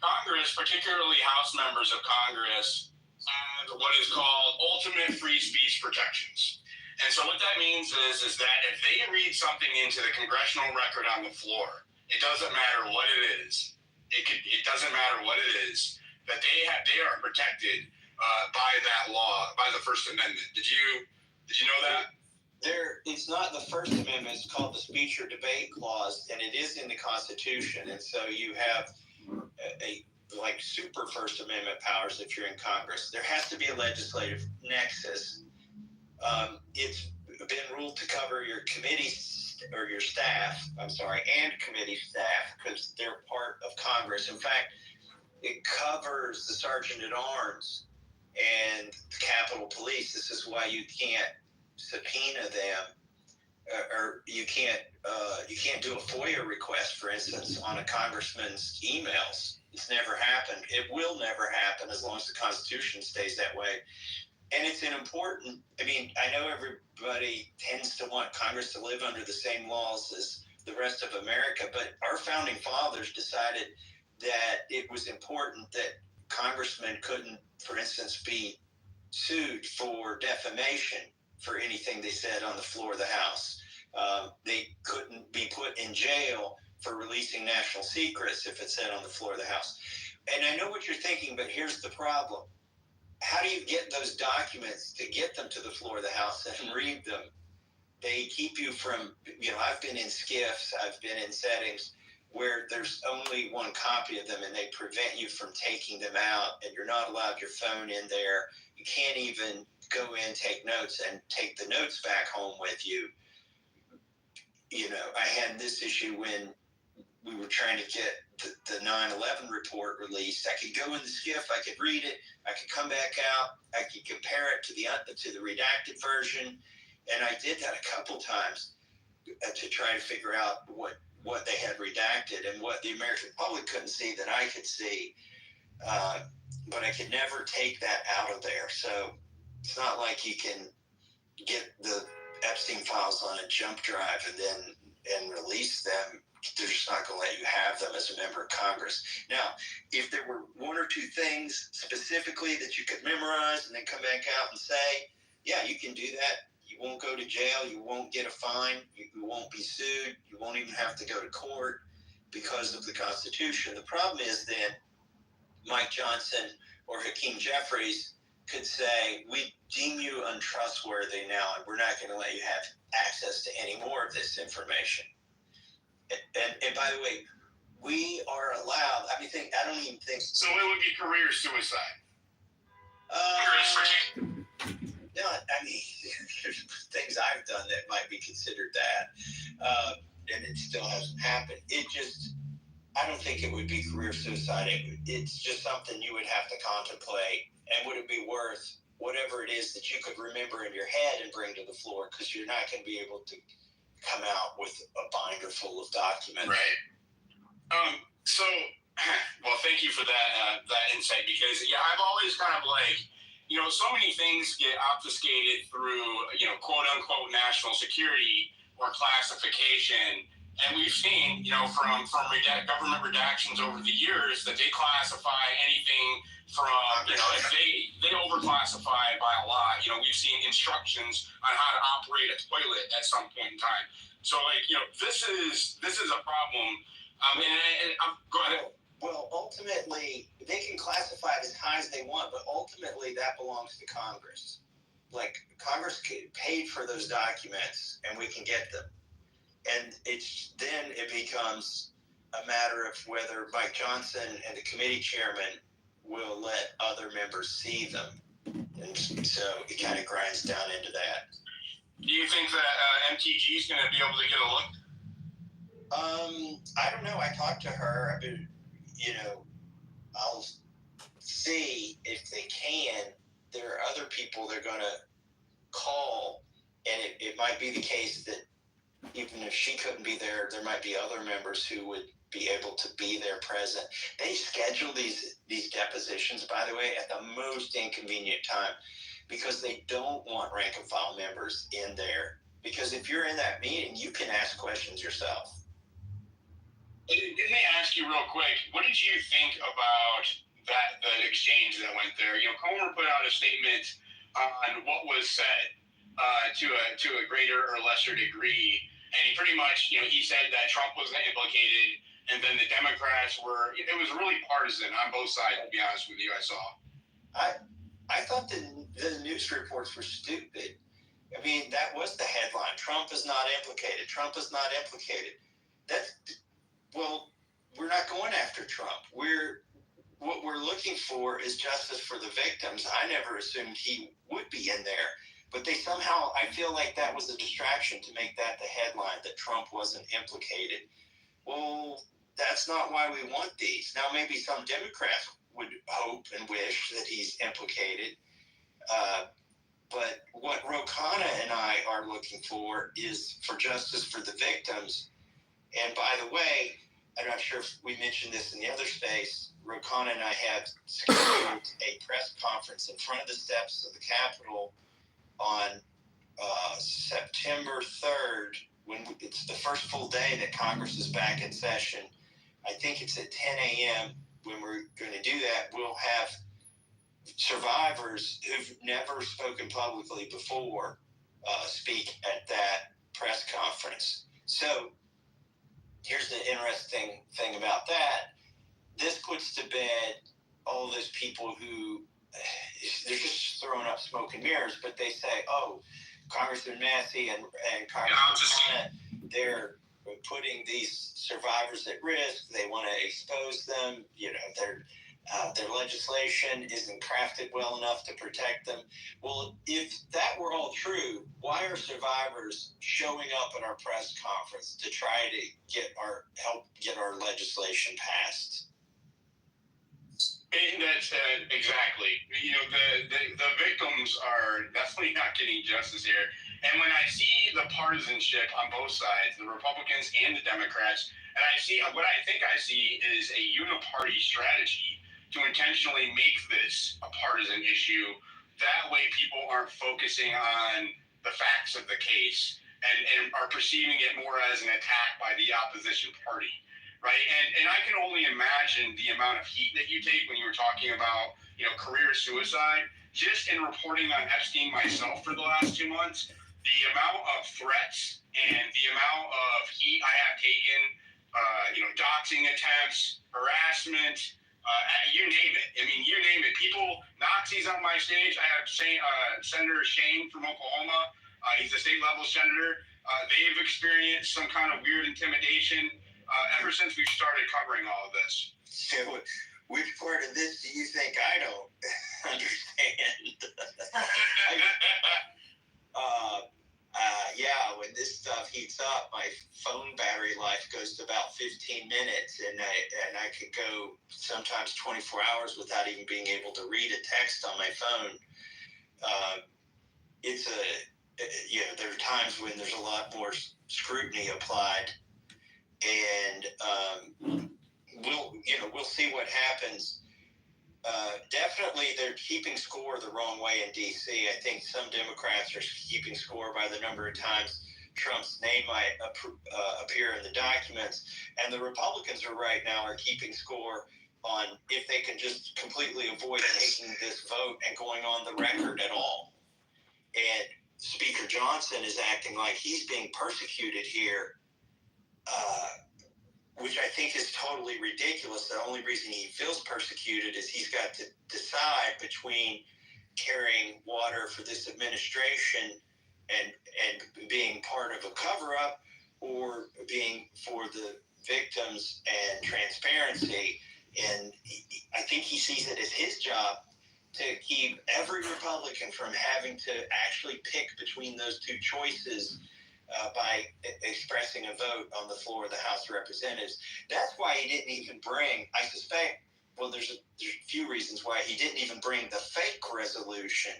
Congress, particularly House members of Congress, have what is called ultimate free speech protections. And so what that means is that if they read something into the congressional record on the floor, it doesn't matter what it is. It doesn't matter what it is, that they are protected by that law, by the First Amendment. Did you know that? It's not the First Amendment. It's called the Speech or Debate Clause, and it is in the Constitution. And so you have a super First Amendment powers if you're in Congress. There has to be a legislative nexus. It's been ruled to cover your committees or your staff. And committee staff, because they're part of Congress. In fact, it covers the Sergeant at Arms and the Capitol Police. This is why you can't subpoena them, or you can't do a FOIA request, for instance, on a congressman's emails. It's never happened. It will never happen as long as the Constitution stays that way. And it's an important, I know everybody tends to want Congress to live under the same laws as the rest of America, but our founding fathers decided that it was important that congressmen couldn't, for instance, be sued for defamation for anything they said on the floor of the House. They couldn't be put in jail for releasing national secrets if it's said on the floor of the House. And I know what you're thinking, but here's the problem. How do you get those documents to get them to the floor of the House and read them? They keep you from, I've been in SCIFs, I've been in settings where there's only one copy of them and they prevent you from taking them out, and you're not allowed your phone in there. You can't even go in, take notes, and take the notes back home with you. I had this issue when we were trying to get the 9/11 report released. I could go in the SCIF, I could read it, I could come back out, I could compare it to the redacted version, and I did that a couple times to try to figure out what they had redacted and what the American public couldn't see that I could see, but I could never take that out of there. So it's not like you can get the Epstein files on a jump drive and release them. They're just not going to let you have them as a member of Congress. Now, if there were one or two things specifically that you could memorize and then come back out and say, yeah, you can do that. You won't go to jail. You won't get a fine. You won't be sued. You won't even have to go to court because of the Constitution. The problem is then Mike Johnson or Hakeem Jeffries could say, we deem you untrustworthy now, and we're not going to let you have access to any more of this information. And by the way, we are allowed, I don't even think. So it would be career suicide. No, there's things I've done that might be considered that, and it still hasn't happened. I don't think it would be career suicide. It's just something you would have to contemplate, and would it be worth whatever it is that you could remember in your head and bring to the floor, because you're not going to be able to come out with a binder full of documents. Right. Well, thank you for that insight, because I've always kind of so many things get obfuscated through quote unquote national security or classification, and we've seen from government redactions over the years that they classify anything from they overclassify by a lot. We've seen instructions on how to operate a toilet at some point in time. So this is a problem. Go ahead. Well, ultimately, they can classify it as high as they want, but ultimately that belongs to Congress. Congress paid for those documents, and we can get them. And then it becomes a matter of whether Mike Johnson and the committee chairman will let other members see them. And so it kind of grinds down into that. Do you think that MTG is going to be able to get a look? I don't know. I talked to her. I'll see if they can. There are other people they're going to call, and it might be the case that even if she couldn't be there, there might be other members who would be able to be there present. They schedule these depositions, by the way, at the most inconvenient time, because they don't want rank and file members in there. Because if you're in that meeting, you can ask questions yourself. Didn't they ask you real quick, what did you think about the exchange that went there? Comer put out a statement on what was said. to a greater or lesser degree. And he pretty much, he said that Trump wasn't implicated, and then the Democrats were. It was really partisan on both sides. To be honest with you, I saw. I thought the news reports were stupid. I mean, that was the headline. Trump is not implicated. Trump is not implicated. Well, we're not going after Trump. What we're looking for is justice for the victims. I never assumed he would be in there. But they somehow, I feel like that was a distraction to make that the headline, that Trump wasn't implicated. Well, that's not why we want these. Now, maybe some Democrats would hope and wish that he's implicated. But what Ro Khanna and I are looking for is for justice for the victims. And by the way, I'm not sure if we mentioned this in the other space, Ro Khanna and I have secured a press conference in front of the steps of the Capitol on September 3rd, when it's the first full day that Congress is back in session. I think it's at 10 a.m. when we're going to do that. We'll have survivors who've never spoken publicly before speak at that press conference. So here's the interesting thing about that. This puts to bed all those people who they're just throwing up smoke and mirrors, but they say, oh, Congressman Massey and Congressman Khanna, they're putting these survivors at risk. They want to expose them. Their legislation isn't crafted well enough to protect them. Well, if that were all true, why are survivors showing up at our press conference to try to help get our legislation passed? And that's exactly. The victims are definitely not getting justice here. And when I see the partisanship on both sides, the Republicans and the Democrats, and what I think I see is a uniparty strategy to intentionally make this a partisan issue. That way people aren't focusing on the facts of the case and are perceiving it more as an attack by the opposition party. Right, and I can only imagine the amount of heat that you take when you were talking about, career suicide. Just in reporting on Epstein myself for the last 2 months, the amount of threats and the amount of heat I have taken, doxing attempts, harassment, you name it. I mean, you name it. People, Nazis on my stage. I have Senator Shane from Oklahoma. He's a state level senator. They've experienced some kind of weird intimidation. Ever since we started covering all of this. So, which part of this do you think I don't understand? When this stuff heats up, my phone battery life goes to about 15 minutes, and I could go sometimes 24 hours without even being able to read a text on my phone. There are times when there's a lot more scrutiny applied. And we'll see what happens. Definitely, they're keeping score the wrong way in D.C. I think some Democrats are keeping score by the number of times Trump's name might appear in the documents, and the Republicans are keeping score on if they can just completely avoid taking this vote and going on the record at all. And Speaker Johnson is acting like he's being persecuted here. Which I think is totally ridiculous. The only reason he feels persecuted is he's got to decide between carrying water for this administration and being part of a cover-up, or being for the victims and transparency. And I think he sees it as his job to keep every Republican from having to actually pick between those two choices by expressing a vote on the floor of the House of Representatives. That's why he didn't even bring, I suspect, there's a few reasons why he didn't even bring the fake resolution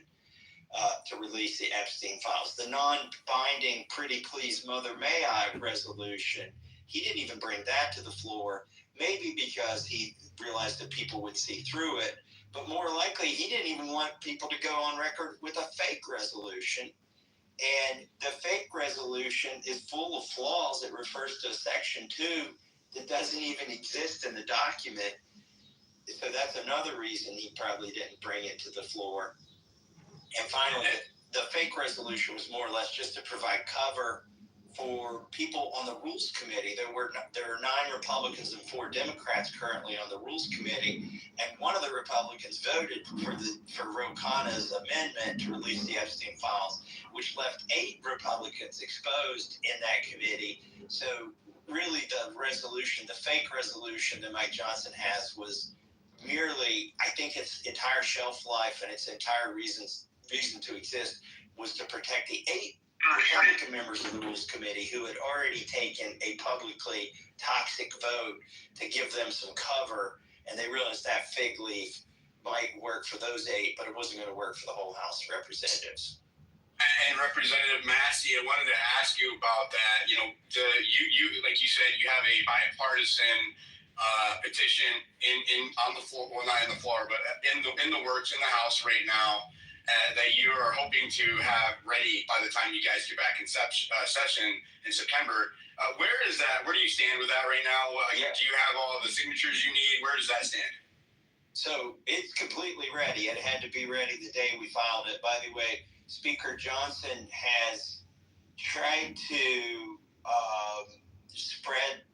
to release the Epstein files, the non-binding Pretty Please Mother May I resolution. He didn't even bring that to the floor, maybe because he realized that people would see through it, but more likely he didn't even want people to go on record with a fake resolution. And the fake resolution is full of flaws. It refers to a Section 2 that doesn't even exist in the document. So that's another reason he probably didn't bring it to the floor. And finally, the fake resolution was more or less just to provide cover for people on the Rules Committee. There are 9 Republicans and 4 Democrats currently on the Rules Committee, and one of the Republicans voted for Ro Khanna's amendment to release the Epstein files, which left 8 Republicans exposed in that committee. So really the resolution, the fake resolution that Mike Johnson has was merely, I think its entire shelf life and its entire reason to exist was to protect the 8 Republican members of the Rules Committee who had already taken a publicly toxic vote to give them some cover, and they realized that fig leaf might work for those 8, but it wasn't going to work for the whole House of Representatives. And Representative Massey, I wanted to ask you about that. You know, you like you said, you have a bipartisan petition on the floor. Well, not in the floor, but in the works in the House right now. That you are hoping to have ready by the time you guys get back in session in September. Where is that? Where do you stand with that right now? Do you have all the signatures you need? Where does that stand? So it's completely ready. It had to be ready the day we filed it. By the way, Speaker Johnson has tried to spread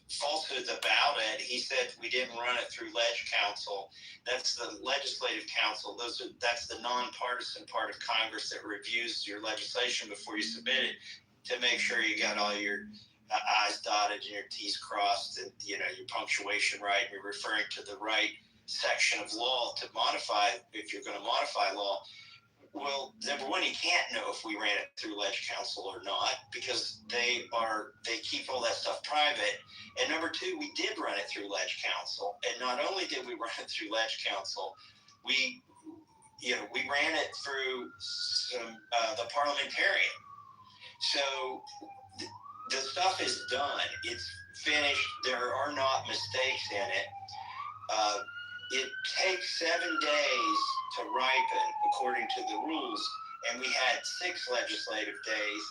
falsehoods about it. He said we didn't run it through Ledge Council. That's the Legislative Council. That's the nonpartisan part of Congress that reviews your legislation before you submit it to make sure you got all your I's dotted and your T's crossed and your punctuation right and you're referring to the right section of law to modify if you're going to modify law. Well, number one, you can't know if we ran it through Ledge Council or not because they keep all that stuff private. And number two, we did run it through Ledge Council. And not only did we run it through Ledge Council, we ran it through the parliamentarian. So the stuff is done. It's finished. There are not mistakes in it. It takes 7 days to ripen, according to the rules, and we had 6 legislative days,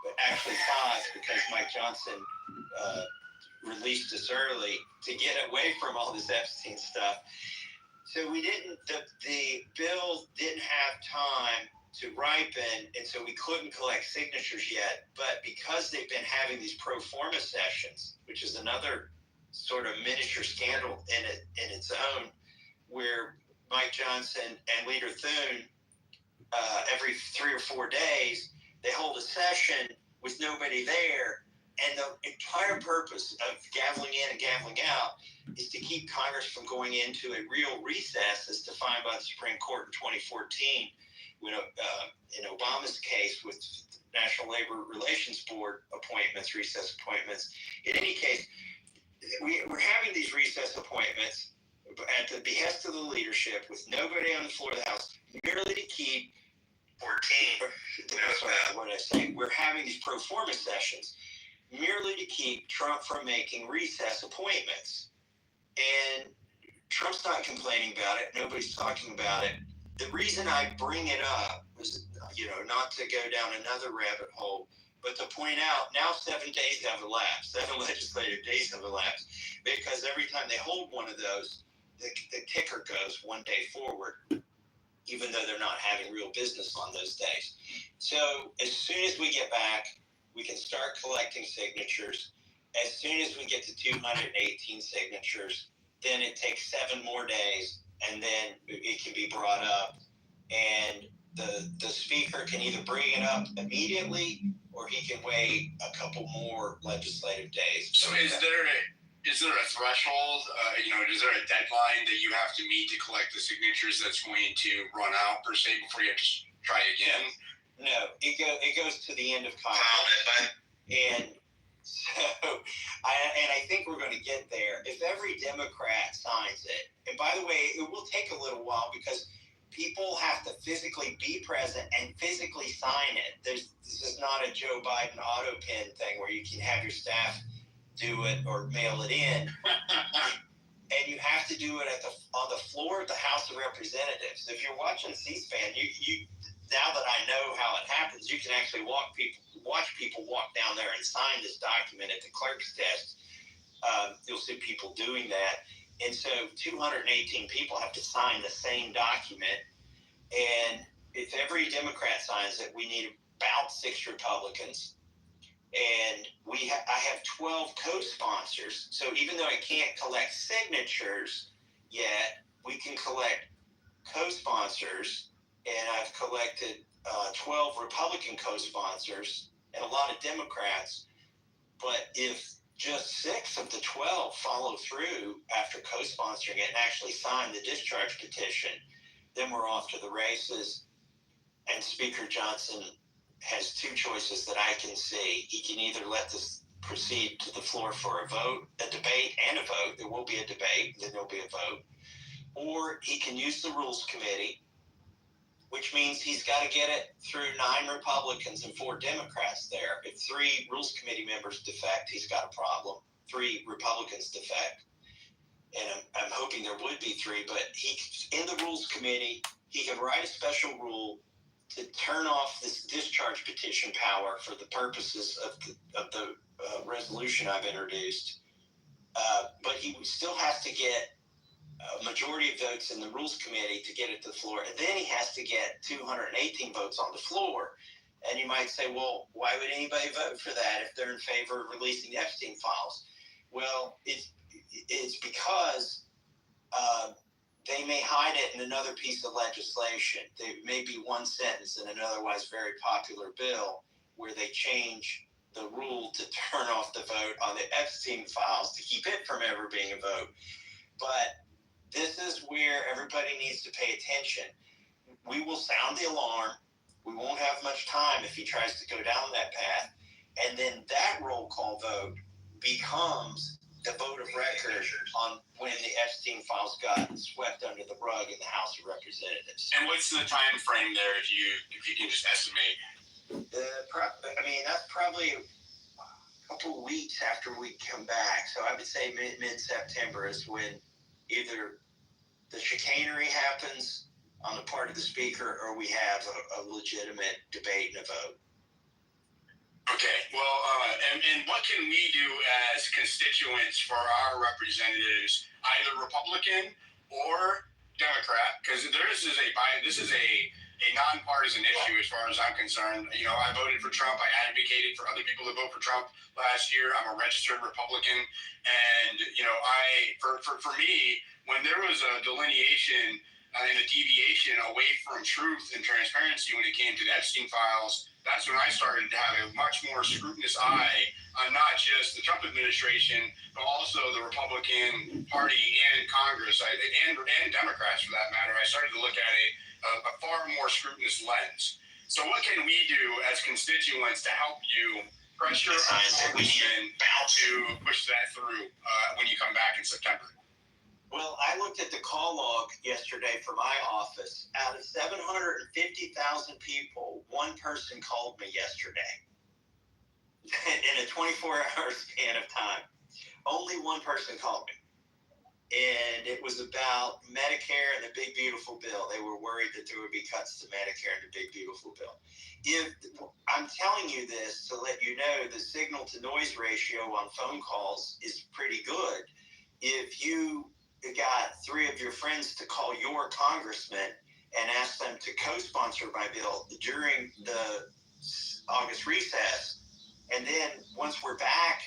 but actually 5 because Mike Johnson released us early to get away from all this Epstein stuff. So we didn't. The bill didn't have time to ripen, and so we couldn't collect signatures yet. But because they've been having these pro forma sessions, which is another sort of miniature scandal in its own, where Mike Johnson and Leader Thune, every 3 or 4 days, they hold a session with nobody there. And the entire purpose of gaveling in and gaveling out is to keep Congress from going into a real recess as defined by the Supreme Court in 2014, when in Obama's case with National Labor Relations Board appointments, recess appointments. In any case, we're having these recess appointments at the behest of the leadership with nobody on the floor of the House, merely to keep 14. What I say, we're having these pro forma sessions merely to keep Trump from making recess appointments. And Trump's not complaining about it. Nobody's talking about it. The reason I bring it up is, not to go down another rabbit hole, but to point out now 7 days have elapsed, 7 legislative days have elapsed, because every time they hold one of those, the ticker goes 1 day forward, even though they're not having real business on those days. So as soon as we get back, we can start collecting signatures. As soon as we get to 218 signatures, then it takes 7 more days, and then it can be brought up. And the speaker can either bring it up immediately, or he can wait a couple more legislative days. So is there a threshold? Is there a deadline that you have to meet to collect the signatures that's going to run out per se before you have to try again? No, it goes to the end of Congress. And so, I think we're going to get there. If every Democrat signs it, and by the way, it will take a little while because people have to physically be present and physically sign it. This is not a Joe Biden auto pen thing where you can have your staff do it or mail it in. And you have to do it on the floor of the House of Representatives. If you're watching C-SPAN, you now that I know how it happens, you can actually watch people walk down there and sign this document at the clerk's desk. You'll see people doing that. And so 218 people have to sign the same document. And if every Democrat signs it, we need about 6 Republicans. And I have 12 co-sponsors. So even though I can't collect signatures yet, we can collect co-sponsors. And I've collected 12 Republican co-sponsors and a lot of Democrats. But if just 6 of the 12 follow through after co-sponsoring it and actually sign the discharge petition, then we're off to the races. And Speaker Johnson has 2 choices that I can see. He can either let this proceed to the floor for a vote, a debate and a vote. There will be a debate, then there'll be a vote. Or he can use the Rules Committee, which means he's got to get it through 9 Republicans and 4 Democrats there. If 3 Rules Committee members defect, he's got a problem. 3 Republicans defect. And I'm hoping there would be 3, but in the Rules Committee, he can write a special rule to turn off this discharge petition power for the purposes of the resolution I've introduced. But he still has to get a majority of votes in the Rules Committee to get it to the floor. And then he has to get 218 votes on the floor. And you might say, well, why would anybody vote for that if they're in favor of releasing the Epstein files? Well, it's because they may hide it in another piece of legislation. There may be one sentence in an otherwise very popular bill where they change the rule to turn off the vote on the Epstein files to keep it from ever being a vote. But this is where everybody needs to pay attention. We will sound the alarm. We won't have much time if he tries to go down that path. And then that roll call vote becomes the vote of record on when the Epstein files got swept under the rug in the House of Representatives. And what's the time frame there, if you can just estimate? That's probably a couple of weeks after we come back. So I would say mid-September is when either the chicanery happens on the part of the speaker or we have a legitimate debate and a vote. Okay, well, and what can we do as constituents for our representatives, either Republican or Democrat? Because this is a nonpartisan issue as far as I'm concerned. You know, I voted for Trump. I advocated for other people to vote for Trump last year. I'm a registered Republican, and you know, for me, when there was a delineation and a deviation away from truth and transparency when it came to the Epstein files, that's when I started to have a much more scrutinous eye on not just the Trump administration, but also the Republican Party and Congress, and Democrats for that matter. I started to look at a far more scrutinous lens. So what can we do as constituents to help you pressure our congressman to push that through when you come back in September? Well, I looked at the call log yesterday for my office. Out of 750,000 people, one person called me yesterday in a 24-hour span of time. Only one person called me. And it was about Medicare and the Big Beautiful Bill. They were worried that there would be cuts to Medicare and the Big Beautiful Bill. I'm telling you this to let you know the signal to noise ratio on phone calls is pretty good. If you got 3 of your friends to call your congressman and ask them to co-sponsor my bill during the August recess, and then once we're back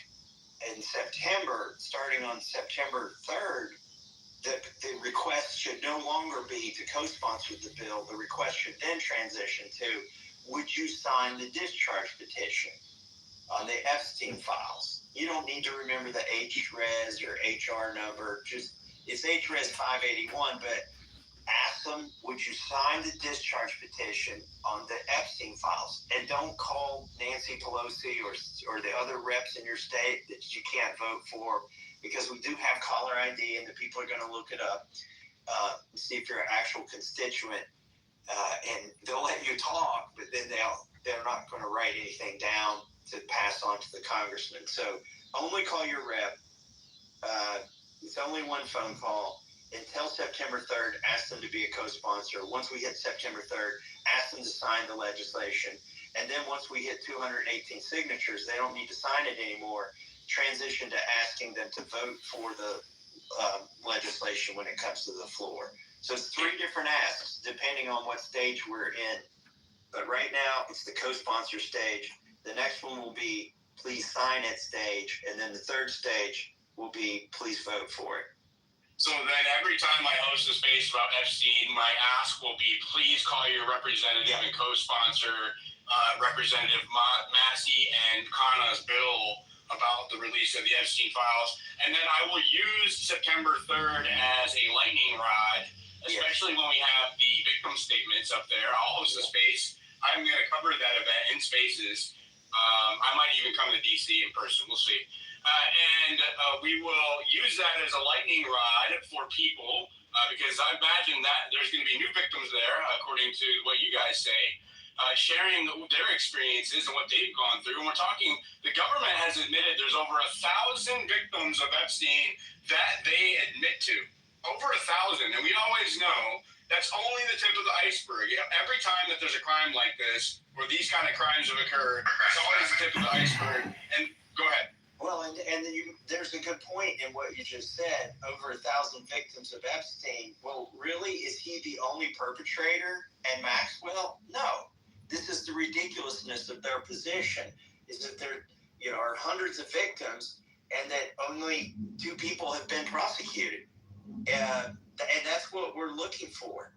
in September, starting on September 3rd, the request should no longer be to co-sponsor the bill. The request should then transition to, would you sign the discharge petition on the Epstein files? You don't need to remember the HRES or HR number. It's HRES 581, but ask them, would you sign the discharge petition on the Epstein files? And don't call Nancy Pelosi or the other reps in your state that you can't vote for, because we do have caller ID and the people are going to look it up, see if you're an actual constituent, and they'll let you talk, but then they're not going to write anything down to pass on to the congressman. So only call your rep. It's only one phone call. Until September 3rd, ask them to be a co-sponsor. Once we hit September 3rd, ask them to sign the legislation. And then once we hit 218 signatures, they don't need to sign it anymore. Transition to asking them to vote for the legislation when it comes to the floor. So it's 3 different asks depending on what stage we're in. But right now it's the co-sponsor stage. The next one will be please sign it stage, and then the third stage will be please vote for it. So then every time I host a space about Epstein, my ask will be please call your representative and co-sponsor Representative Massey and Khanna's bill about the release of the Epstein files. And then I will use September 3rd as a lightning rod, especially when we have the victim statements up there. I'll host a space. I'm going to cover that event in Spaces. I might even come to DC in person. We'll see. And we will use that as a lightning rod for people because I imagine that there's going to be new victims there, according to what you guys say, sharing their experiences and what they've gone through. And we're talking, the government has admitted there's over 1,000 victims of Epstein that they admit to. Over 1,000. And we always know that's only the tip of the iceberg. You know, every time that there's a crime like this, or these kind of crimes have occurred, it's always the tip of the iceberg. And go ahead. Well, there's a good point in what you just said. Over 1,000 victims of Epstein. Well, really, is he the only perpetrator? And Maxwell? No. This is the ridiculousness of their position. Is that there, are hundreds of victims, and that only 2 people have been prosecuted. And that's what we're looking for,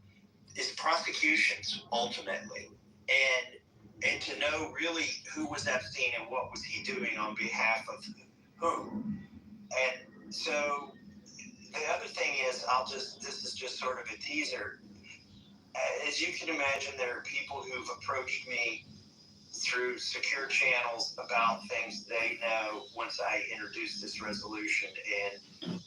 is prosecutions ultimately, and to know really who was Epstein and what was he doing on behalf of who. And so the other thing is, this is just sort of a teaser. As you can imagine, there are people who've approached me through secure channels about things they know once I introduce this resolution, and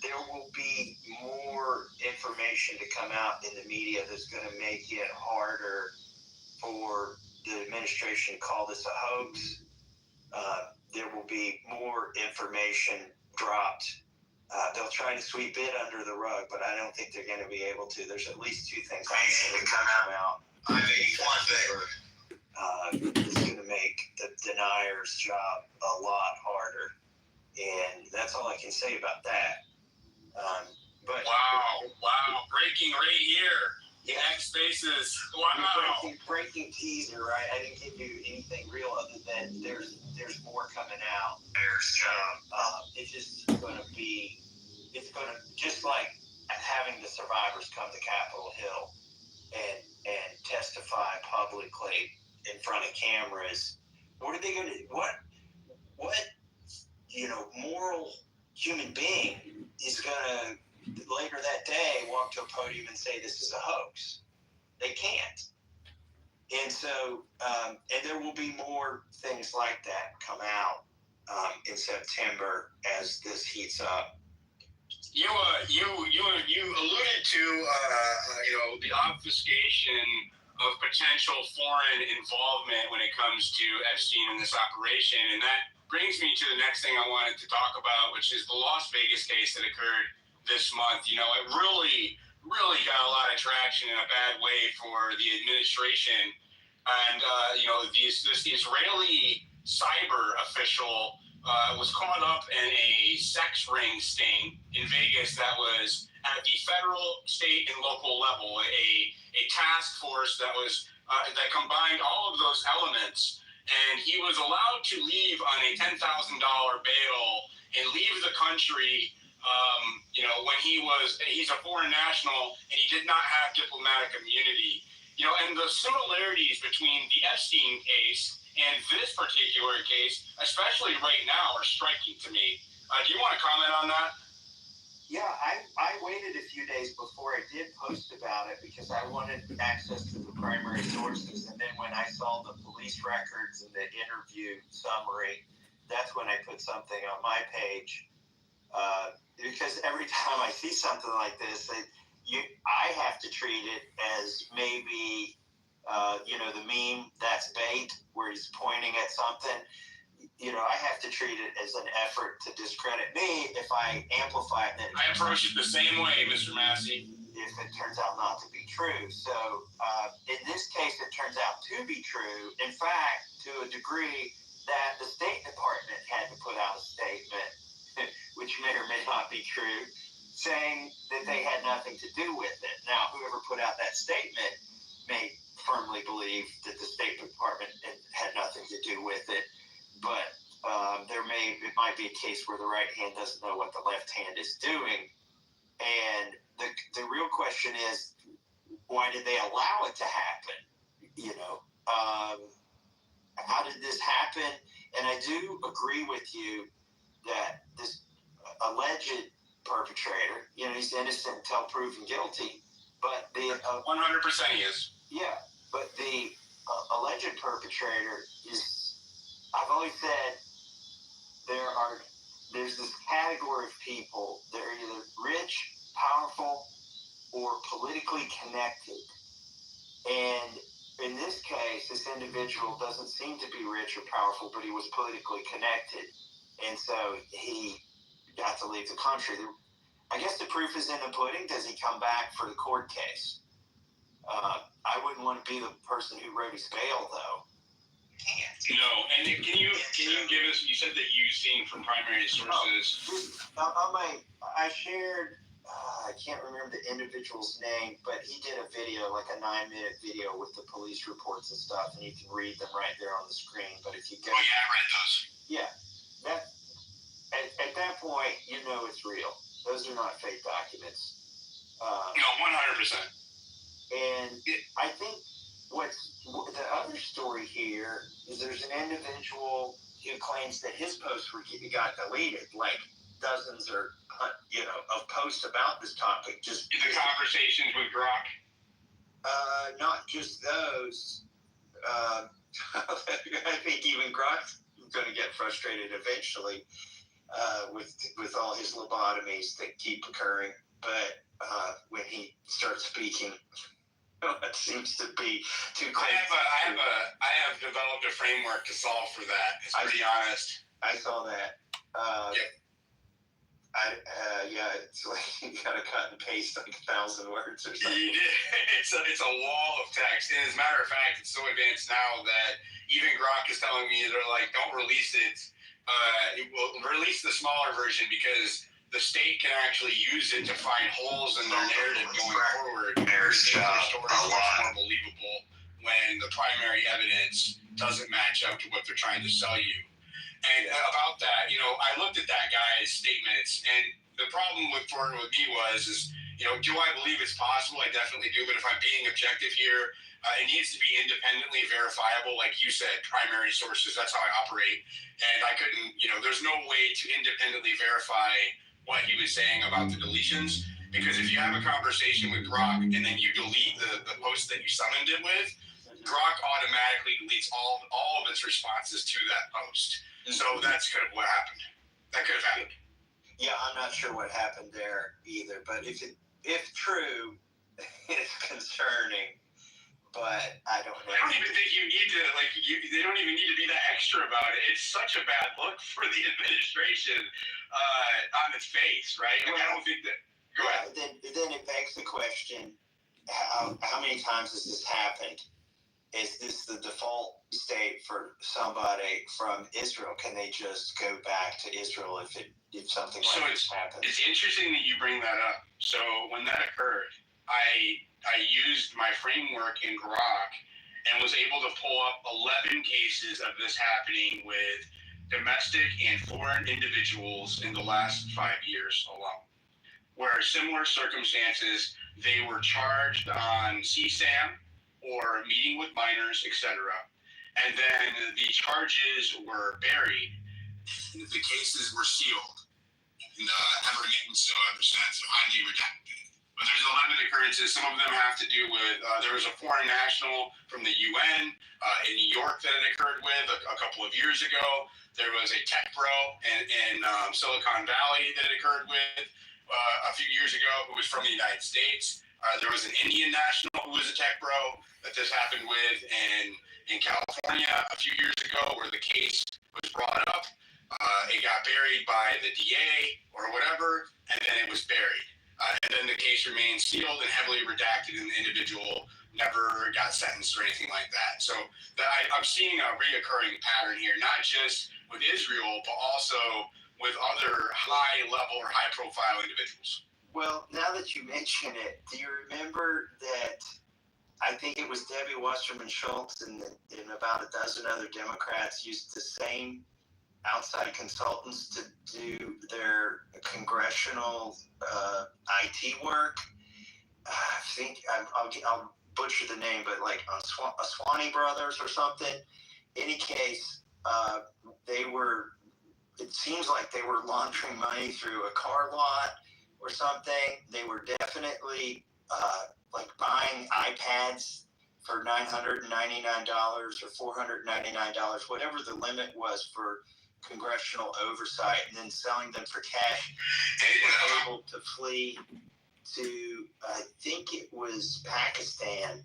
there will be more information to come out in the media that's going to make it harder for the administration to call this a hoax. There will be more information dropped. They'll try to sweep it under the rug, but I don't think they're going to be able to. There's at least 2 things that come out. I mean, one thing. It's going to make the denier's job a lot harder. And that's all I can say about that. But Wow. Breaking right here. Yeah. Next Spaces. Wow. Breaking teaser, right? I didn't give you anything real other than there's more coming out. It's just going to be, just like having the survivors come to Capitol Hill and testify publicly in front of cameras. What are they going to, what moral human being is going to later that day walk to a podium and say this is a hoax? They can't. And so, and there will be more things like that come out in September as this heats up. You alluded to the obfuscation of potential foreign involvement when it comes to Epstein and this operation, and that brings me to the next thing I wanted to talk about, which is the Las Vegas case that occurred this month. It really got a lot of traction in a bad way for the administration. And, this Israeli cyber official was caught up in a sex ring sting in Vegas that was at the federal, state, and local level, a task force that was that combined all of those elements. And he was allowed to leave on a $10,000 bail and leave the country when he's a foreign national and he did not have diplomatic immunity. And the similarities between the Epstein case and this particular case, especially right now, are striking to me. Do you want to comment on that? Yeah, I waited a few days before I did post about it because I wanted access to the primary sources. And then when I saw the police records and the interview summary, that's when I put something on my page. Because every time I see something like this, I have to treat it as maybe, the meme that's bait, where he's pointing at something. I have to treat it as an effort to discredit me if I amplify it. I approach it the same way, Mr. Massey. If it turns out not to be true. So in this case, it turns out to be true. In fact, to a degree that the State Department had to put out a statement, which may or may not be true. saying that they had nothing to do with it. Now, whoever put out that statement may firmly believe that the State Department had nothing to do with it, but it might be a case where the right hand doesn't know what the left hand is doing. And the real question is, why did they allow it to happen? How did this happen? And I do agree with you that this alleged perpetrator, he's innocent until proven guilty, but the 100% he is. Yeah, but the alleged perpetrator is, I've always said, there's this category of people that are either rich, powerful, or politically connected. And in this case, this individual doesn't seem to be rich or powerful, but he was politically connected. And so he got to leave the country. I guess the proof is in the pudding. Does he come back for the court case? I wouldn't want to be the person who wrote his bail, though. No, and can you give us? You said that you've seen from primary sources. I shared. I can't remember the individual's name, but he did a video, like a 9-minute video with the police reports and stuff, and you can read them right there on the screen. But if you go, I read those. Yeah, at that point, it's real. Those are not fake documents. No, 100%. And I think the other story here is there's an individual who claims that his posts got deleted, like dozens of posts about this topic. Just the conversations with Grok. Not just those. I think even Grok's going to get frustrated eventually with all his lobotomies that keep occurring. But when he starts speaking, it seems to be too close. I have developed a framework to solve for that. It's pretty honest. I saw that. It's like you gotta cut and paste like 1,000 words or something. You did. It's a wall of text, and as a matter of fact, it's so advanced now that even Grok is telling me they're like, don't release it. We'll release the smaller version because the state can actually use it to find holes in their narrative going forward. Their story is much more believable when the primary evidence doesn't match up to what they're trying to sell you. And about that, I looked at that guy's statements, and the problem with me was, do I believe it's possible? I definitely do, but if I'm being objective here, it needs to be independently verifiable, like you said, primary sources. That's how I operate, and I couldn't. There's no way to independently verify what he was saying about the deletions, because if you have a conversation with Grok and then you delete the post that you summoned it with, Grok automatically deletes all of its responses to that post. So that's kind of what happened. That could have happened. Yeah, I'm not sure what happened there either, but if true, it's concerning. But I don't know. I don't even think you need to they don't even need to be that extra about it. It's such a bad look for the administration on its face, right? I don't think that. Go ahead. Then it begs the question: how many times has this happened? Is this the default state for somebody from Israel? Can they just go back to Israel if something like this happens? It's interesting that you bring that up. So when that occurred, I used my framework in Grok and was able to pull up 11 cases of this happening with domestic and foreign individuals in the last 5 years alone, where similar circumstances, they were charged on CSAM or meeting with minors, etc. And then the charges were buried. The cases were sealed and never getting so understand, so highly redacted. But there's 11 occurrences. Some of them have to do with, there was a foreign national from the UN in New York that it occurred with a couple of years ago. There was a tech bro in Silicon Valley that it occurred with a few years ago who was from the United States. There was an Indian national who was a tech bro that this happened with in California a few years ago, where the case was brought up. It got buried by the DA or whatever, and then it was buried. And then the case remained sealed and heavily redacted, and the individual never got sentenced or anything like that. So I'm seeing a reoccurring pattern here, not just with Israel, but also with other high-level or high-profile individuals. Well, now that you mention it, do you remember that I think it was Debbie Wasserman Schultz and about a dozen other Democrats used the same outside consultants to do their congressional IT work? I think I'll butcher the name, but like Swanee Brothers or something. Any case, they were. It seems like they were laundering money through a car lot or something. They were definitely like buying iPads for $999 or $499, whatever the limit was for congressional oversight, and then selling them for cash. They were able to flee to, I think it was Pakistan.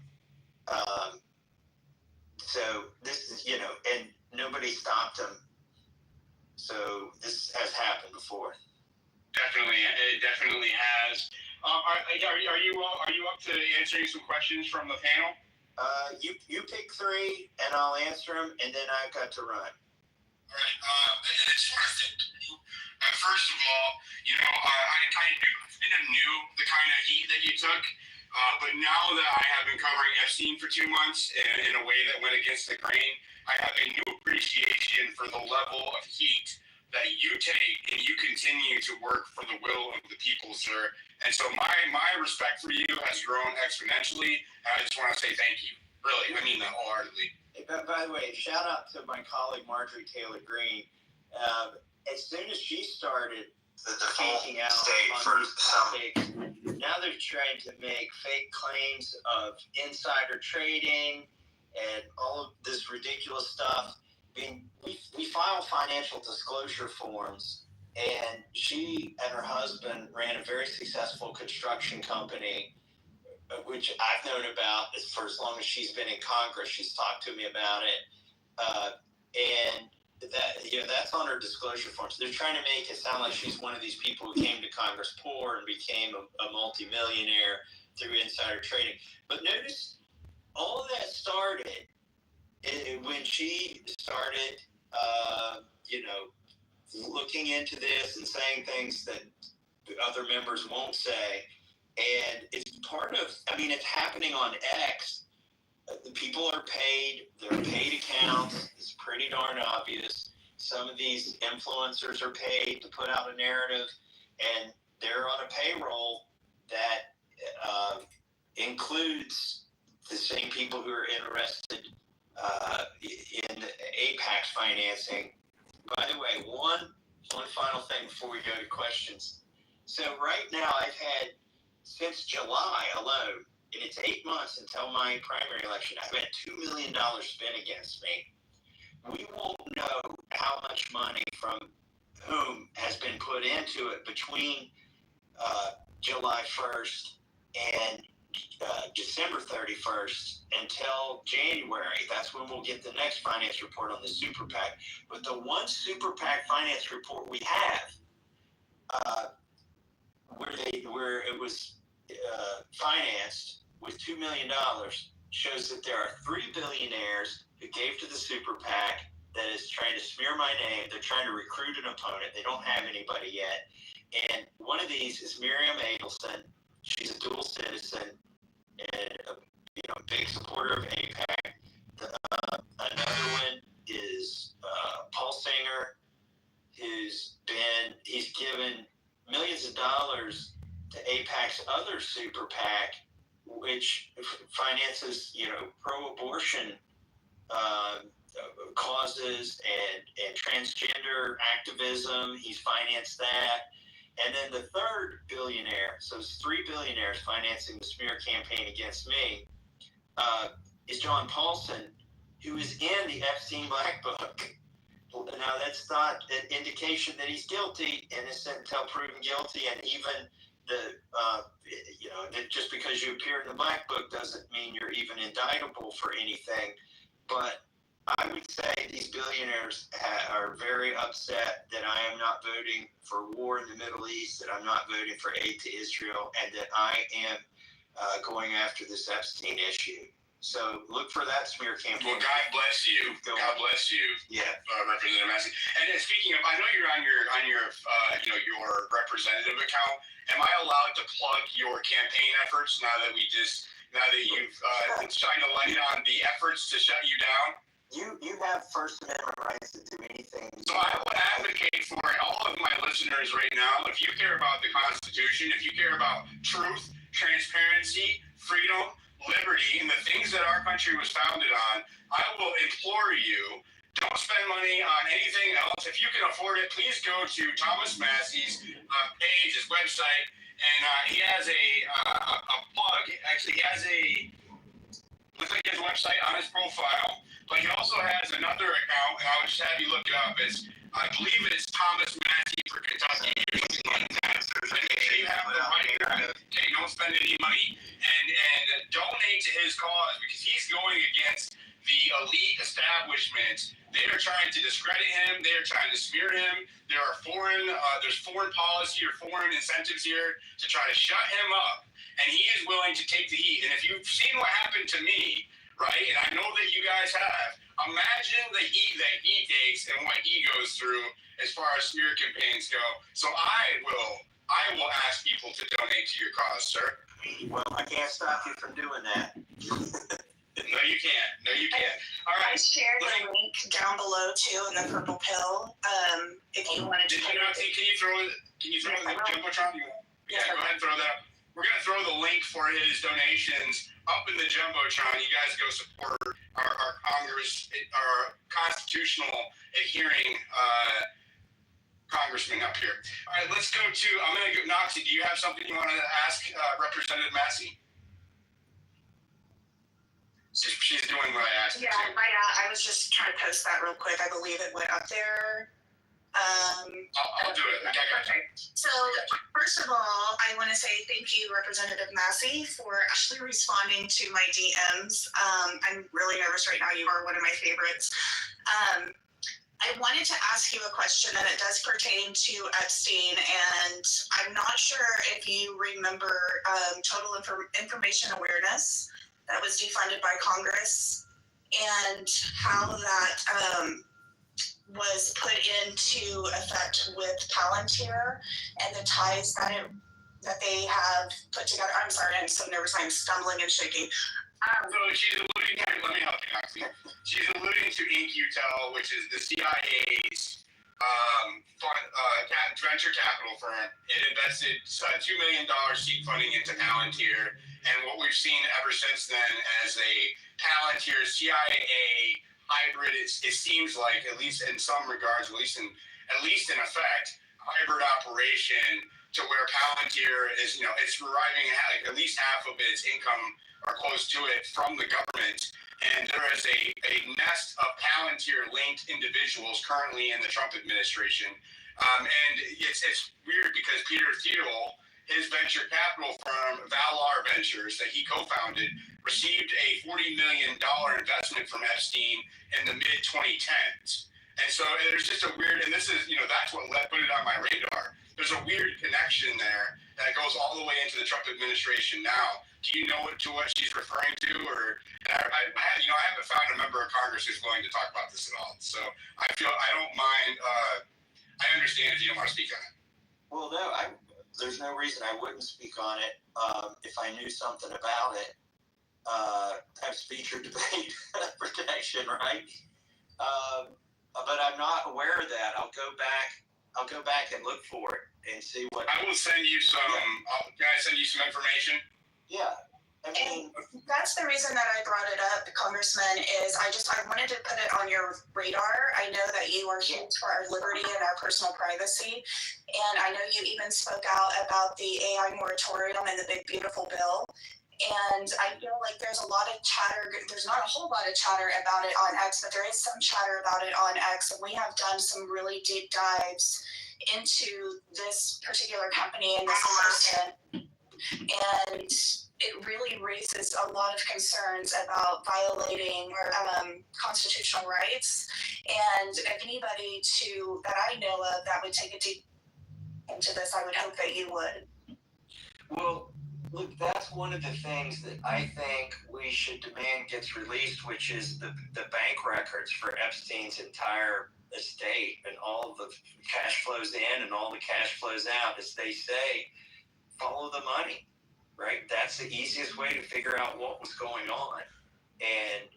So this is, and nobody stopped them. So this has happened before. Definitely, it definitely has. Are you up to answering some questions from the panel? You pick three, and I'll answer them, and then I've got to run. All right. And it's sort of first of all, I knew the kind of heat that you took, but now that I have been covering Epstein for 2 months in a way that went against the grain, I have a new appreciation for the level of heat that you take, and you continue to work for the will of the people, sir. And so my respect for you has grown exponentially, and I just want to say thank you. Really, I mean that wholeheartedly. Hey, by the way, shout out to my colleague Marjorie Taylor Greene. As soon as she started speaking out on these topics, now they're trying to make fake claims of insider trading and all of this ridiculous stuff. I mean, we file financial disclosure forms, and she and her husband ran a very successful construction company, which I've known about for as long as she's been in Congress. She's talked to me about it, and that's on her disclosure forms. They're trying to make it sound like she's one of these people who came to Congress poor and became a multimillionaire through insider trading. But notice all of that started when she started, looking into this and saying things that other members won't say. And it's it's happening on X. The people are paid, they're paid accounts. It's pretty darn obvious. Some of these influencers are paid to put out a narrative, and they're on a payroll that includes the same people who are interested in APAC's financing. By the way, one final thing before we go to questions. So right now I've had, since July alone, and it's 8 months until my primary election, I've had $2 million spent against me. We won't know how much money from whom has been put into it between July 1st and December 31st until January. That's when we'll get the next finance report on the super PAC. But the one super PAC finance report we have, where it was financed with $2 million, shows that there are 3 billionaires who gave to the super PAC that is trying to smear my name. They're trying to recruit an opponent. They don't have anybody yet. And one of these is Miriam Adelson. She's a dual citizen and a big supporter of AIPAC. Another one is Paul Singer, who's given millions of dollars to AIPAC's other super PAC, which finances pro-abortion causes and transgender activism. He's financed that. And then the third billionaire, so it's 3 billionaires financing the smear campaign against me, is John Paulson, who is in the Epstein Black Book. Now, that's not an indication that he's guilty, innocent until proven guilty, and even just because you appear in the Black Book doesn't mean you're even indictable for anything. But I would say these billionaires are very upset that I am not voting for war in the Middle East, that I'm not voting for aid to Israel, and that I am going after this Epstein issue. So look for that smear campaign. Well, God bless you. God bless you. Yeah. Representative Massey. And speaking of, I know you're on your your representative account. Am I allowed to plug your campaign efforts now that you've shined a light on the efforts to shut you down? You have First Amendment rights to do anything. So I would advocate for all of my listeners right now, if you care about the Constitution, if you care about truth, transparency, freedom, liberty, and the things that our country was founded on, I will implore you, don't spend money on anything else. If you can afford it, please go to Thomas Massey's page, his website, and he has a plug. Actually, he has looks like his website on his profile, but he also has another account, and I'll just have you look it up. I believe it's Thomas Massey for Kentucky. And make sure you have the right. Okay, don't spend any money and donate to his cause, because he's going against the elite establishment. They are trying to discredit him. They are trying to smear him. There's foreign policy or foreign incentives here to try to shut him up. And he is willing to take the heat. And if you've seen what happened to me, right, and I know that you guys have, imagine the heat that he takes and what he goes through as far as smear campaigns go. So I will ask people to donate to your cause, sir. Well, I can't stop you from doing that. No, you can't. No, you can't. All right. I shared the link down below too in the purple pill. If you wanted to. Did you not see? Can you throw the jumbotron? Yeah, go ahead and throw that. We're gonna throw the link for his donations up in the jumbotron. You guys go support our Congress, our constitutional adhering Congressman up here. All right, let's go to. I'm gonna go. Noxie, do you have something you want to ask Representative Massey? She's doing what I asked her to. I was just trying to post that real quick. I believe it went up there. I'll do it. Okay. So first of all, I want to say thank you, Representative Massey, for actually responding to my DMs. I'm really nervous right now. You are one of my favorites. I wanted to ask you a question, and it does pertain to Epstein, and I'm not sure if you remember total information awareness that was defunded by Congress, and how that was put into effect with Palantir and the ties that they have put together. I'm sorry, I'm so nervous. I'm stumbling and shaking. So she's alluding to, let me help you, Noxie. She's alluding to InQtel, which is the CIA's venture capital firm. It invested $2 million seed funding into Palantir, and what we've seen ever since then as a Palantir CIA hybrid, it seems like, at least in some regards, at least in effect, hybrid operation to where Palantir is, it's deriving at least half of its income or close to it from the government. And there is a nest of Palantir-linked individuals currently in the Trump administration. And it's weird because Peter Thiel, his venture capital firm, Valar Ventures, that he co-founded, received a $40 million investment from Epstein in the mid-2010s. And so there's just a weird, and this is, that's what put it on my radar. There's a weird connection there that goes all the way into the Trump administration now. Do you know what she's referring to? Or I haven't found a member of Congress who's willing to talk about this at all. So I don't mind. I understand if you don't want to speak on it. Well, no, there's no reason I wouldn't speak on it if I knew something about it. Have speech or debate protection, right? But I'm not aware of that. I'll go back and look for it and see what. I will send you some. Yeah. Can I send you some information? Yeah. And that's the reason that I brought it up, Congressman, is I wanted to put it on your radar. I know that you are huge for our liberty and our personal privacy. And I know you even spoke out about the AI moratorium and the big, beautiful bill. And I feel like there's a lot of chatter. There's not a whole lot of chatter about it on X, but there is some chatter about it on X. And we have done some really deep dives into this particular company and this person. And it really raises a lot of concerns about violating constitutional rights. And if anybody that I know of that would take a deep into this, I would hope that you would. Well, Look, that's one of the things that I think we should demand gets released, which is the bank records for Epstein's entire estate and all of the cash flows in and all the cash flows out. As they say, follow the money, right? That's the easiest way to figure out what was going on. And,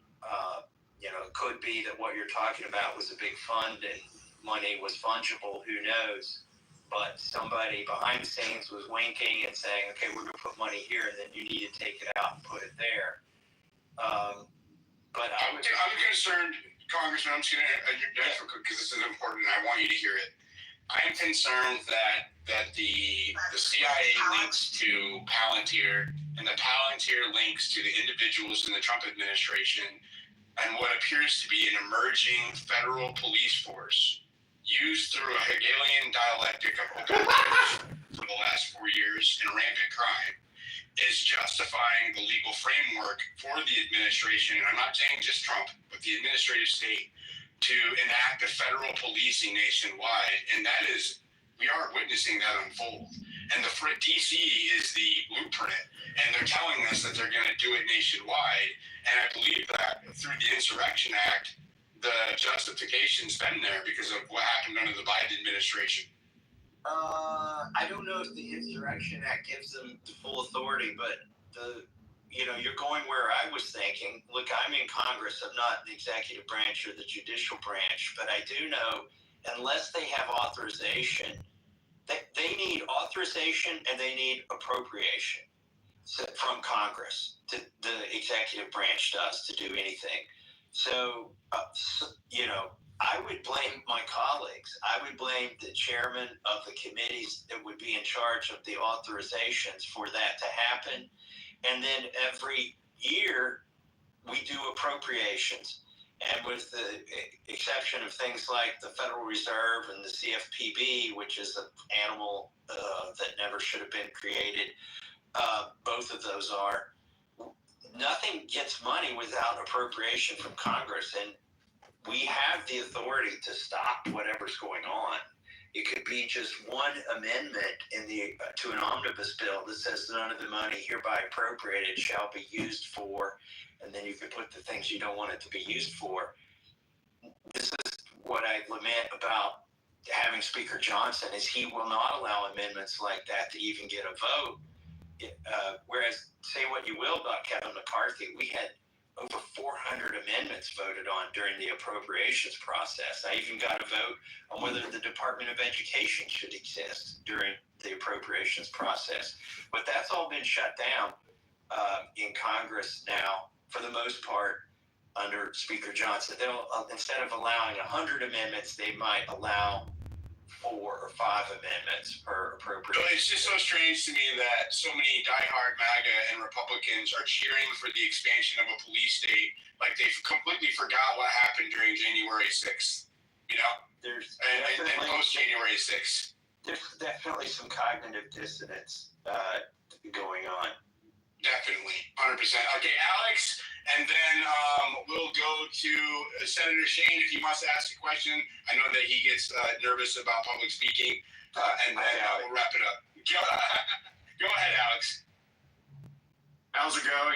it could be that what you're talking about was a big fund and money was fungible, who knows? But somebody behind the scenes was winking and saying, okay, we're going to put money here, and then you need to take it out and put it there. But I'm concerned, Congressman, I'm just going to interject because this is important and I want you to hear it. I'm concerned that the CIA links to Palantir and the Palantir links to the individuals in the Trump administration and what appears to be an emerging federal police force used through a Hegelian dialectic of open for the last 4 years in rampant crime is justifying the legal framework for the administration, and I'm not saying just Trump, but the administrative state, to enact a federal policing nationwide, and that is, we are witnessing that unfold. And the DC is the blueprint, and they're telling us that they're going to do it nationwide, and I believe that through the Insurrection Act, the justification's been there because of what happened under the Biden administration. I don't know if the Insurrection Act gives them the full authority, but you're going where I was thinking. Look, I'm in Congress. I'm not the executive branch or the judicial branch, but I do know unless they have authorization, they need authorization and they need appropriation from Congress. The executive branch does to do anything. So I would blame my colleagues. I would blame the chairman of the committees that would be in charge of the authorizations for that to happen. And then every year we do appropriations. And with the exception of things like the Federal Reserve and the CFPB, which is an animal that never should have been created, both of those are, nothing gets money without appropriation from Congress. And we have the authority to stop whatever's going on. It could be just one amendment to an omnibus bill that says none of the money hereby appropriated shall be used for, and then you can put the things you don't want it to be used for. This is what I lament about having Speaker Johnson, is he will not allow amendments like that to even get a vote. Whereas, say what you will about Kevin McCarthy, we had over 400 amendments voted on during the appropriations process. I even got a vote on whether the Department of Education should exist during the appropriations process. But that's all been shut down in Congress now, for the most part, under Speaker Johnson. They'll, instead of allowing 100 amendments, they might allow 4 or 5 amendments per appropriation. It's just so strange to me that so many diehard MAGA and Republicans are cheering for the expansion of a police state, like they've completely forgot what happened during January 6th, There's and post January 6th. There's definitely some cognitive dissonance going on. Definitely, 100%. Okay, Alex, and then we'll go to Senator Shane if he wants to ask a question. I know that he gets nervous about public speaking, and then we'll wrap it up. Go ahead, Alex. How's it going?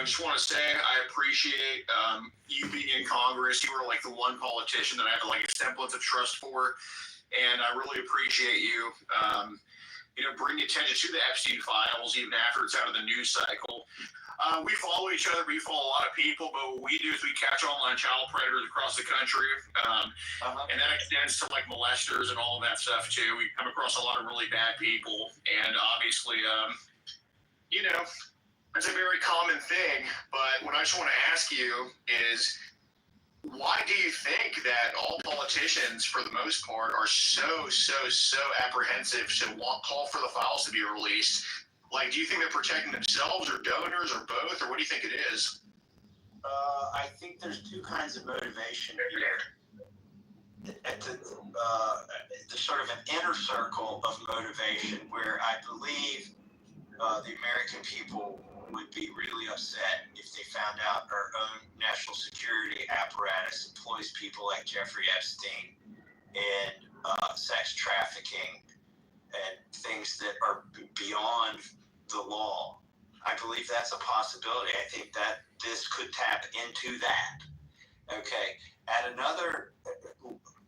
Just want to say I appreciate you being in Congress. You were like the one politician that I have like a semblance of trust for, and I really appreciate you. Bringing attention to the Epstein files even after it's out of the news cycle. We follow each other. We follow a lot of people, but what we do is we catch online child predators across the country, and that extends to like molesters and all of that stuff too. We come across a lot of really bad people, and obviously, it's a very common thing. But what I just want to ask you is, why do you think that all politicians, for the most part, are so apprehensive to call for the files to be released? Like, do you think they're protecting themselves or donors or both, or what do you think it is? I think there's two kinds of motivation here. At the sort of an inner circle of motivation, where I believe the American people would be really upset if they found out our own national security apparatus employs people like Jeffrey Epstein and sex trafficking and things that are beyond the law. I believe that's a possibility. I think that this could tap into that. Okay. At another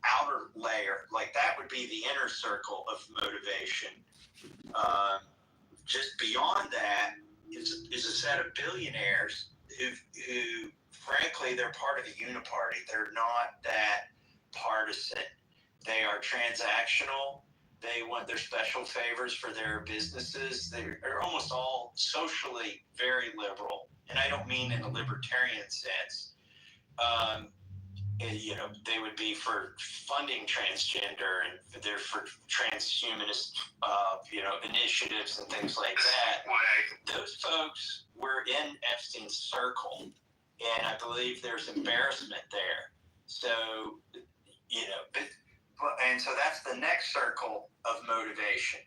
outer layer, like that would be the inner circle of motivation. Just beyond that is a set of billionaires who frankly, they're part of the uniparty. They're not that partisan. They are transactional. They want their special favors for their businesses. They're almost all socially very liberal. And I don't mean in a libertarian sense. They would be for funding transgender, and they're for transhumanist, initiatives and things like that. Those folks were in Epstein's circle, and I believe there's embarrassment there. So, and so that's the next circle of motivation.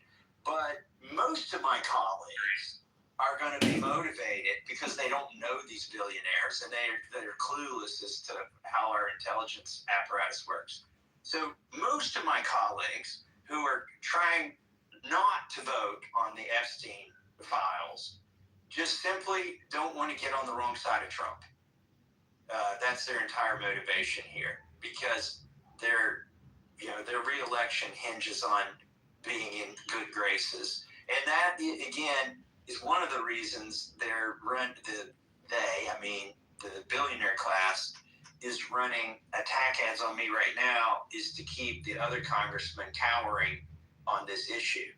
But most of my colleagues are going to be motivated because they don't know these billionaires and they're clueless as to how our intelligence apparatus works. So most of my colleagues who are trying not to vote on the Epstein files just simply don't want to get on the wrong side of Trump. That's their entire motivation here, because their re-election hinges on being in good graces. And that, again, is one of the reasons the billionaire class is running attack ads on me right now, is to keep the other congressmen cowering on this issue.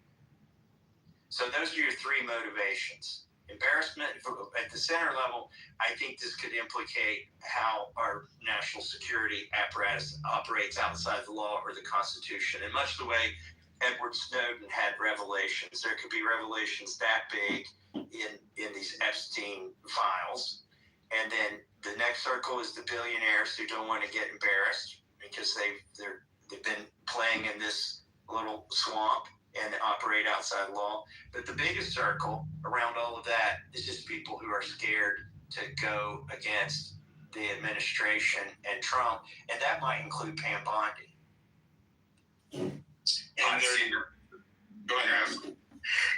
So those are your three motivations. Embarrassment at the center level. I think this could implicate how our national security apparatus operates outside the law or the Constitution, in much the way Edward Snowden had revelations. There could be revelations that big in these Epstein files. And then the next circle is the billionaires who don't want to get embarrassed because they've been playing in this little swamp and operate outside law. But the biggest circle around all of that is just people who are scared to go against the administration and Trump, and that might include Pam Bondi. And go ahead, Rev.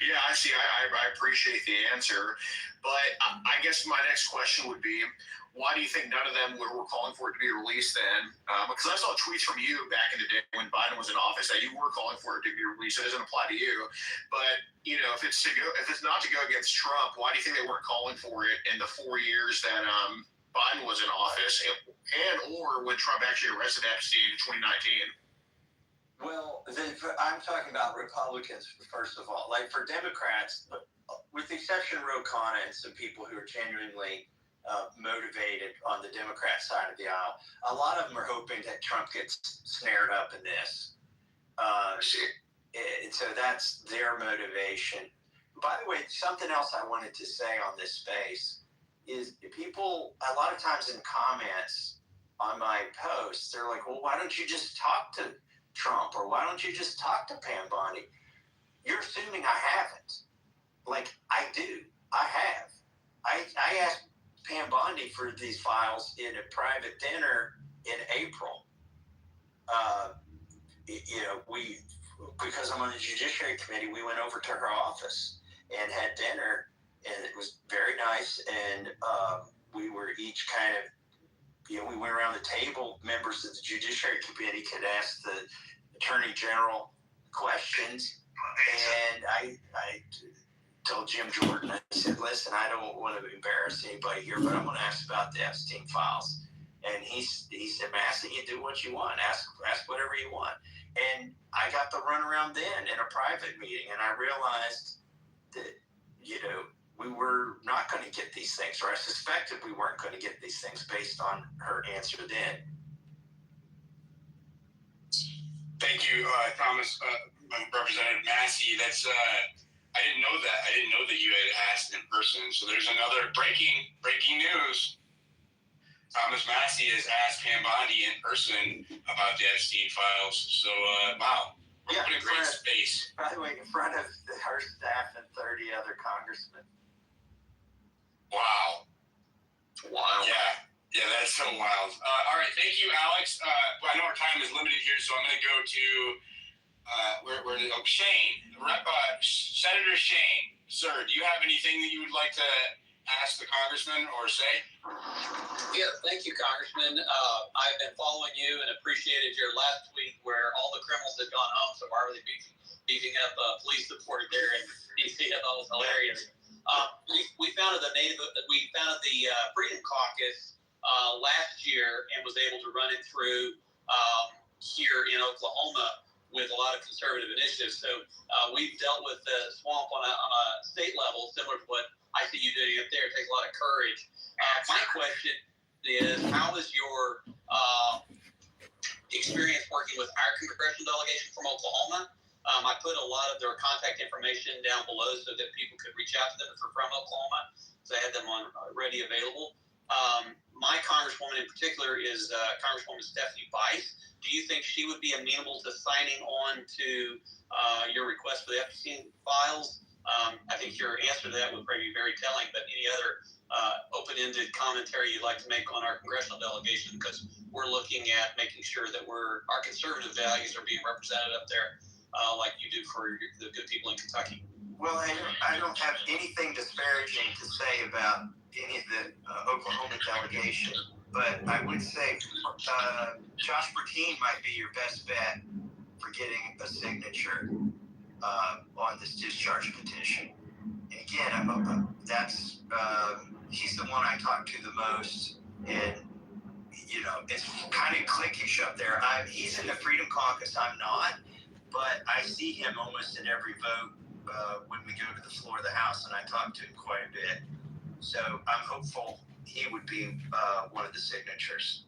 Yeah, I see. I appreciate the answer, but I guess my next question would be, why do you think none of them were calling for it to be released then? Because I saw tweets from you back in the day when Biden was in office that you were calling for it to be released. It doesn't apply to you, but if it's not to go against Trump, why do you think they weren't calling for it in the 4 years that Biden was in office, or when Trump actually arrested Epstein in 2019? Well, I'm talking about Republicans, first of all. Like for Democrats, with the exception of Ro Khanna and some people who are genuinely motivated on the Democrat side of the aisle, a lot of them are hoping that Trump gets snared up in this. So that's their motivation. By the way, something else I wanted to say on this space is people, a lot of times in comments on my posts, they're like, well, why don't you just talk to Trump, or why don't you just talk to Pam Bondi? You're assuming I haven't. Like, I do. I have. I asked Pam Bondi for these files in a private dinner in April. Because I'm on the Judiciary Committee, we went over to her office and had dinner, and it was very nice. And we were each kind of, we went around the table. Members of the Judiciary Committee could ask the Attorney General questions, and I told Jim Jordan, I said, listen, I don't want to embarrass anybody here, but I'm going to ask about the Epstein files. And he said, Massey, you do what you want. Ask whatever you want. And I got the runaround then in a private meeting, and I realized that, we were not going to get these things, or I suspected we weren't going to get these things based on her answer then. Thank you, Thomas, Representative Massey. That's I didn't know that. I didn't know that you had asked in person. So there's another breaking news. Thomas Massey has asked Pam Bondi in person about the Epstein files. So wow, we're in a great space. By the way, in front of her staff and 30 other congressmen. Wow. Yeah, that's so wild. All right, thank you, Alex. I know our time is limited here, so I'm going to go to Shane, Senator Shane, sir, do you have anything that you would like to ask the congressman or say? Yeah, thank you, Congressman. I've been following you and appreciated your last tweet where all the criminals had gone home, so why were they beefing up police support there in D.C.? I thought it was hilarious. We founded the Freedom Caucus last year and was able to run it through here in Oklahoma with a lot of conservative initiatives. So we've dealt with the swamp on a state level, similar to what I see you doing up there. It takes a lot of courage. My question is, how is your experience working with our congressional delegation from Oklahoma? I put a lot of their contact information down below so that people could reach out to them if they're from Oklahoma. So I had them on ready available. My congresswoman in particular is Congresswoman Stephanie Bice. Do you think she would be amenable to signing on to your request for the Epstein files? I think your answer to that would probably be very telling, but any other open-ended commentary you'd like to make on our congressional delegation, because we're looking at making sure that our conservative values are being represented up there like you do for the good people in Kentucky. Well, I don't have anything disparaging to say about any of the Oklahoma delegation, but I would say Josh Bertine might be your best bet for getting a signature on this discharge petition. And again, he's the one I talk to the most, and it's kind of cliquish up there. He's in the Freedom Caucus, I'm not, but I see him almost in every vote when we go to the floor of the House, and I talk to him quite a bit. So I'm hopeful he would be one of the signatures.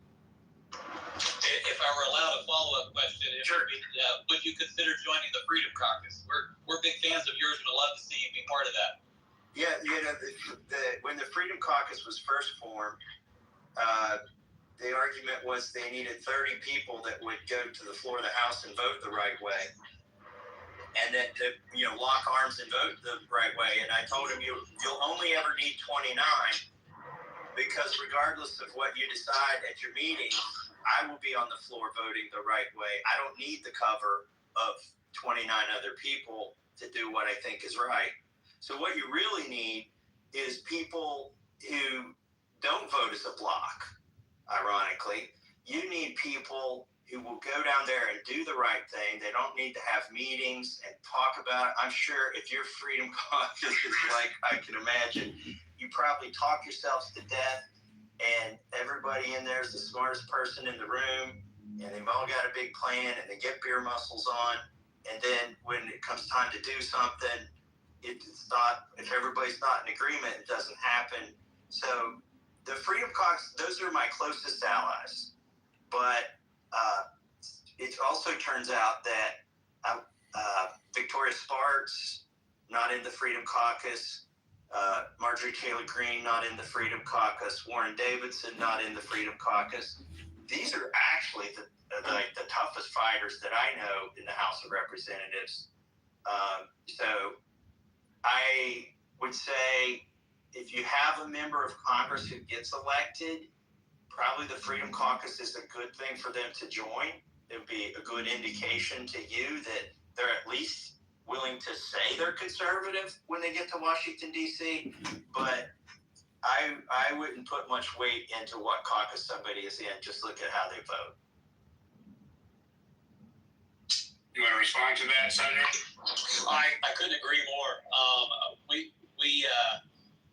If I were allowed a follow-up question, sure. Would you consider joining the Freedom Caucus? We're big fans of yours and would love to see you be part of that. Yeah, when the Freedom Caucus was first formed, the argument was they needed 30 people that would go to the floor of the House and vote the right way, and that lock arms and vote the right way. And I told him you'll only ever need 29, because regardless of what you decide at your meeting, I will be on the floor voting the right way. I don't need the cover of 29 other people to do what I think is right. So what you really need is people who don't vote as a block, ironically. You need people who will go down there and do the right thing. They don't need to have meetings and talk about it. I'm sure if your Freedom Caucus is like I can imagine, you probably talk yourselves to death, and everybody in there is the smartest person in the room, and they've all got a big plan, and they get beer muscles on, and then when it comes time to do something, it's not, if everybody's not in agreement, it doesn't happen. So the Freedom Caucus, those are my closest allies. But it also turns out that Victoria Sparks, not in the Freedom Caucus, Marjorie Taylor Greene, not in the Freedom Caucus, Warren Davidson, not in the Freedom Caucus. These are actually the toughest fighters that I know in the House of Representatives. So I would say if you have a member of Congress who gets elected, probably the Freedom Caucus is a good thing for them to join. It would be a good indication to you that they're at least willing to say they're conservative when they get to Washington, D.C., but I wouldn't put much weight into what caucus somebody is in. Just look at how they vote. You want to respond to that, Senator? I couldn't agree more. We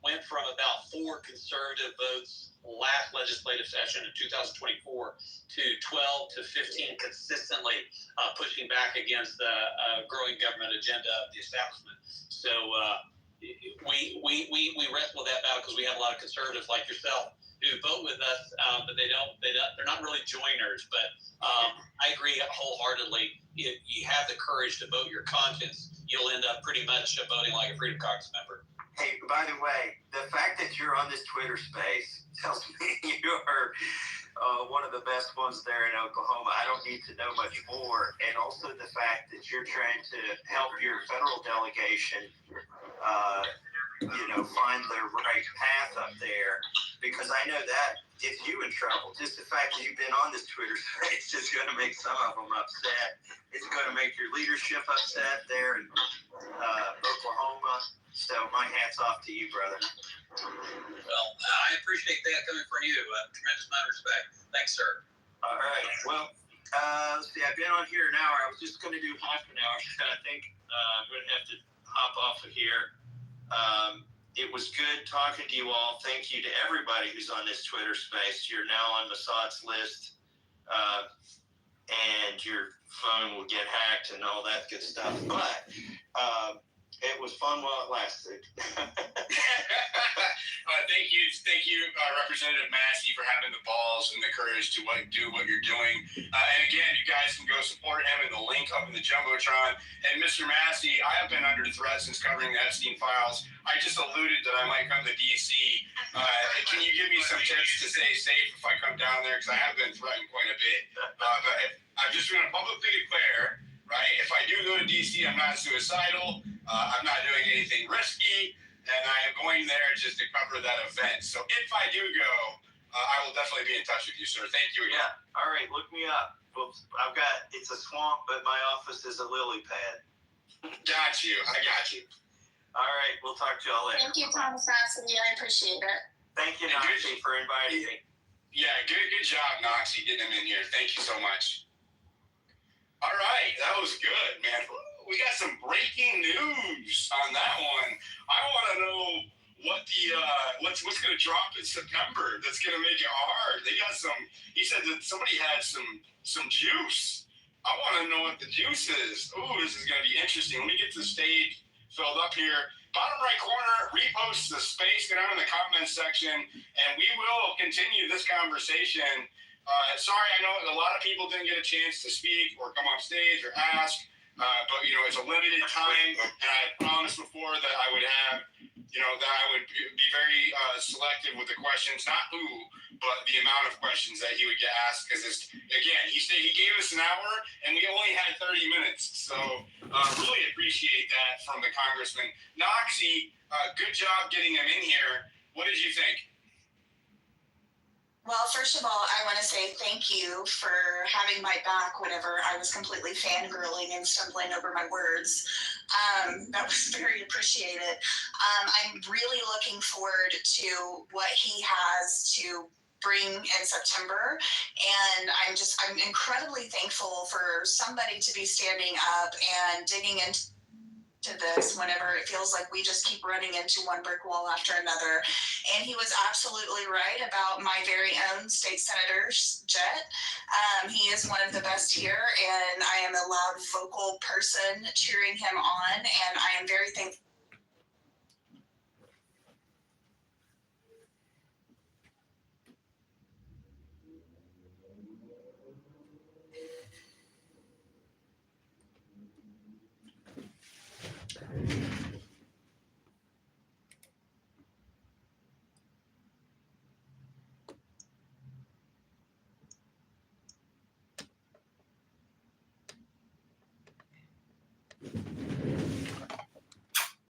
went from about 4 conservative votes last legislative session in 2024 to 12 to 15 consistently pushing back against the growing government agenda of the establishment. So we wrestle with that battle because we have a lot of conservatives like yourself who vote with us, but they're not really joiners. But I agree wholeheartedly. If you have the courage to vote your conscience, you'll end up pretty much voting like a Freedom Caucus member. Hey, by the way, the fact that you're on this Twitter space tells me you are one of the best ones there in Oklahoma. I don't need to know much more. And also the fact that you're trying to help your federal delegation, find the right path up there. because I know that gets you in trouble. Just the fact that you've been on this Twitter space is going to make some of them upset. It's going to make your leadership upset there in Oklahoma. So my hat's off to you, brother. Well, I appreciate that coming from you. Tremendous amount of respect. Thanks, sir. All right. Well, let's see. I've been on here an hour. I was just going to do half an hour. I think I'm going to have to hop off of here. It was good talking to you all. Thank you to everybody who's on this Twitter space. You're now on Massad's list, and your phone will get hacked and all that good stuff. But it was fun while it lasted. Thank you, Representative Massey, for having the balls and the courage to do what you're doing. And again, you guys can go support him in the link up in the Jumbotron. And Mr. Massey, I have been under threat since covering the Epstein files. I just alluded that I might come to D.C. Can you give me some tips to stay safe if I come down there? Because I have been threatened quite a bit. But I'm just going to publicly declare, right, if I do go to D.C., I'm not suicidal. I'm not doing anything risky. And I am going there just to cover that event. So if I do go, I will definitely be in touch with you, sir. Thank you again. Yeah. All right. Look me up. It's a swamp, but my office is a lily pad. Got you. I got you. All right. We'll talk to y'all later. Thank you, Thomas Massey. I appreciate it. Thank you, Noxie, for inviting me. Yeah, good job, Noxie, getting him in here. Thank you so much. All right. That was good, man. We got some breaking news on that one. I want to know what the what's going to drop in September that's going to make it hard. They got some. He said that somebody had some juice. I want to know what the juice is. Ooh, this is going to be interesting. Let me get the stage filled up here. Bottom right corner, repost the space. Go down in the comments section, and we will continue this conversation. Sorry, I know a lot of people didn't get a chance to speak or come on stage or ask. But, it's a limited time, and I promised before that I would have, that I would be very selective with the questions, not who, but the amount of questions that he would get asked, because, again, he gave us an hour, and we only had 30 minutes, so really appreciate that from the Congressman. Noxie, good job getting him in here. What did you think? Well, first of all, I want to say thank you for having my back whenever I was completely fangirling and stumbling over my words. That was very appreciated. I'm really looking forward to what he has to bring in September. And I'm incredibly thankful for somebody to be standing up and digging into this whenever it feels like we just keep running into one brick wall after another. And he was absolutely right about my very own state senator's Jet. He is one of the best here, and I am a loud vocal person cheering him on, and I am very thankful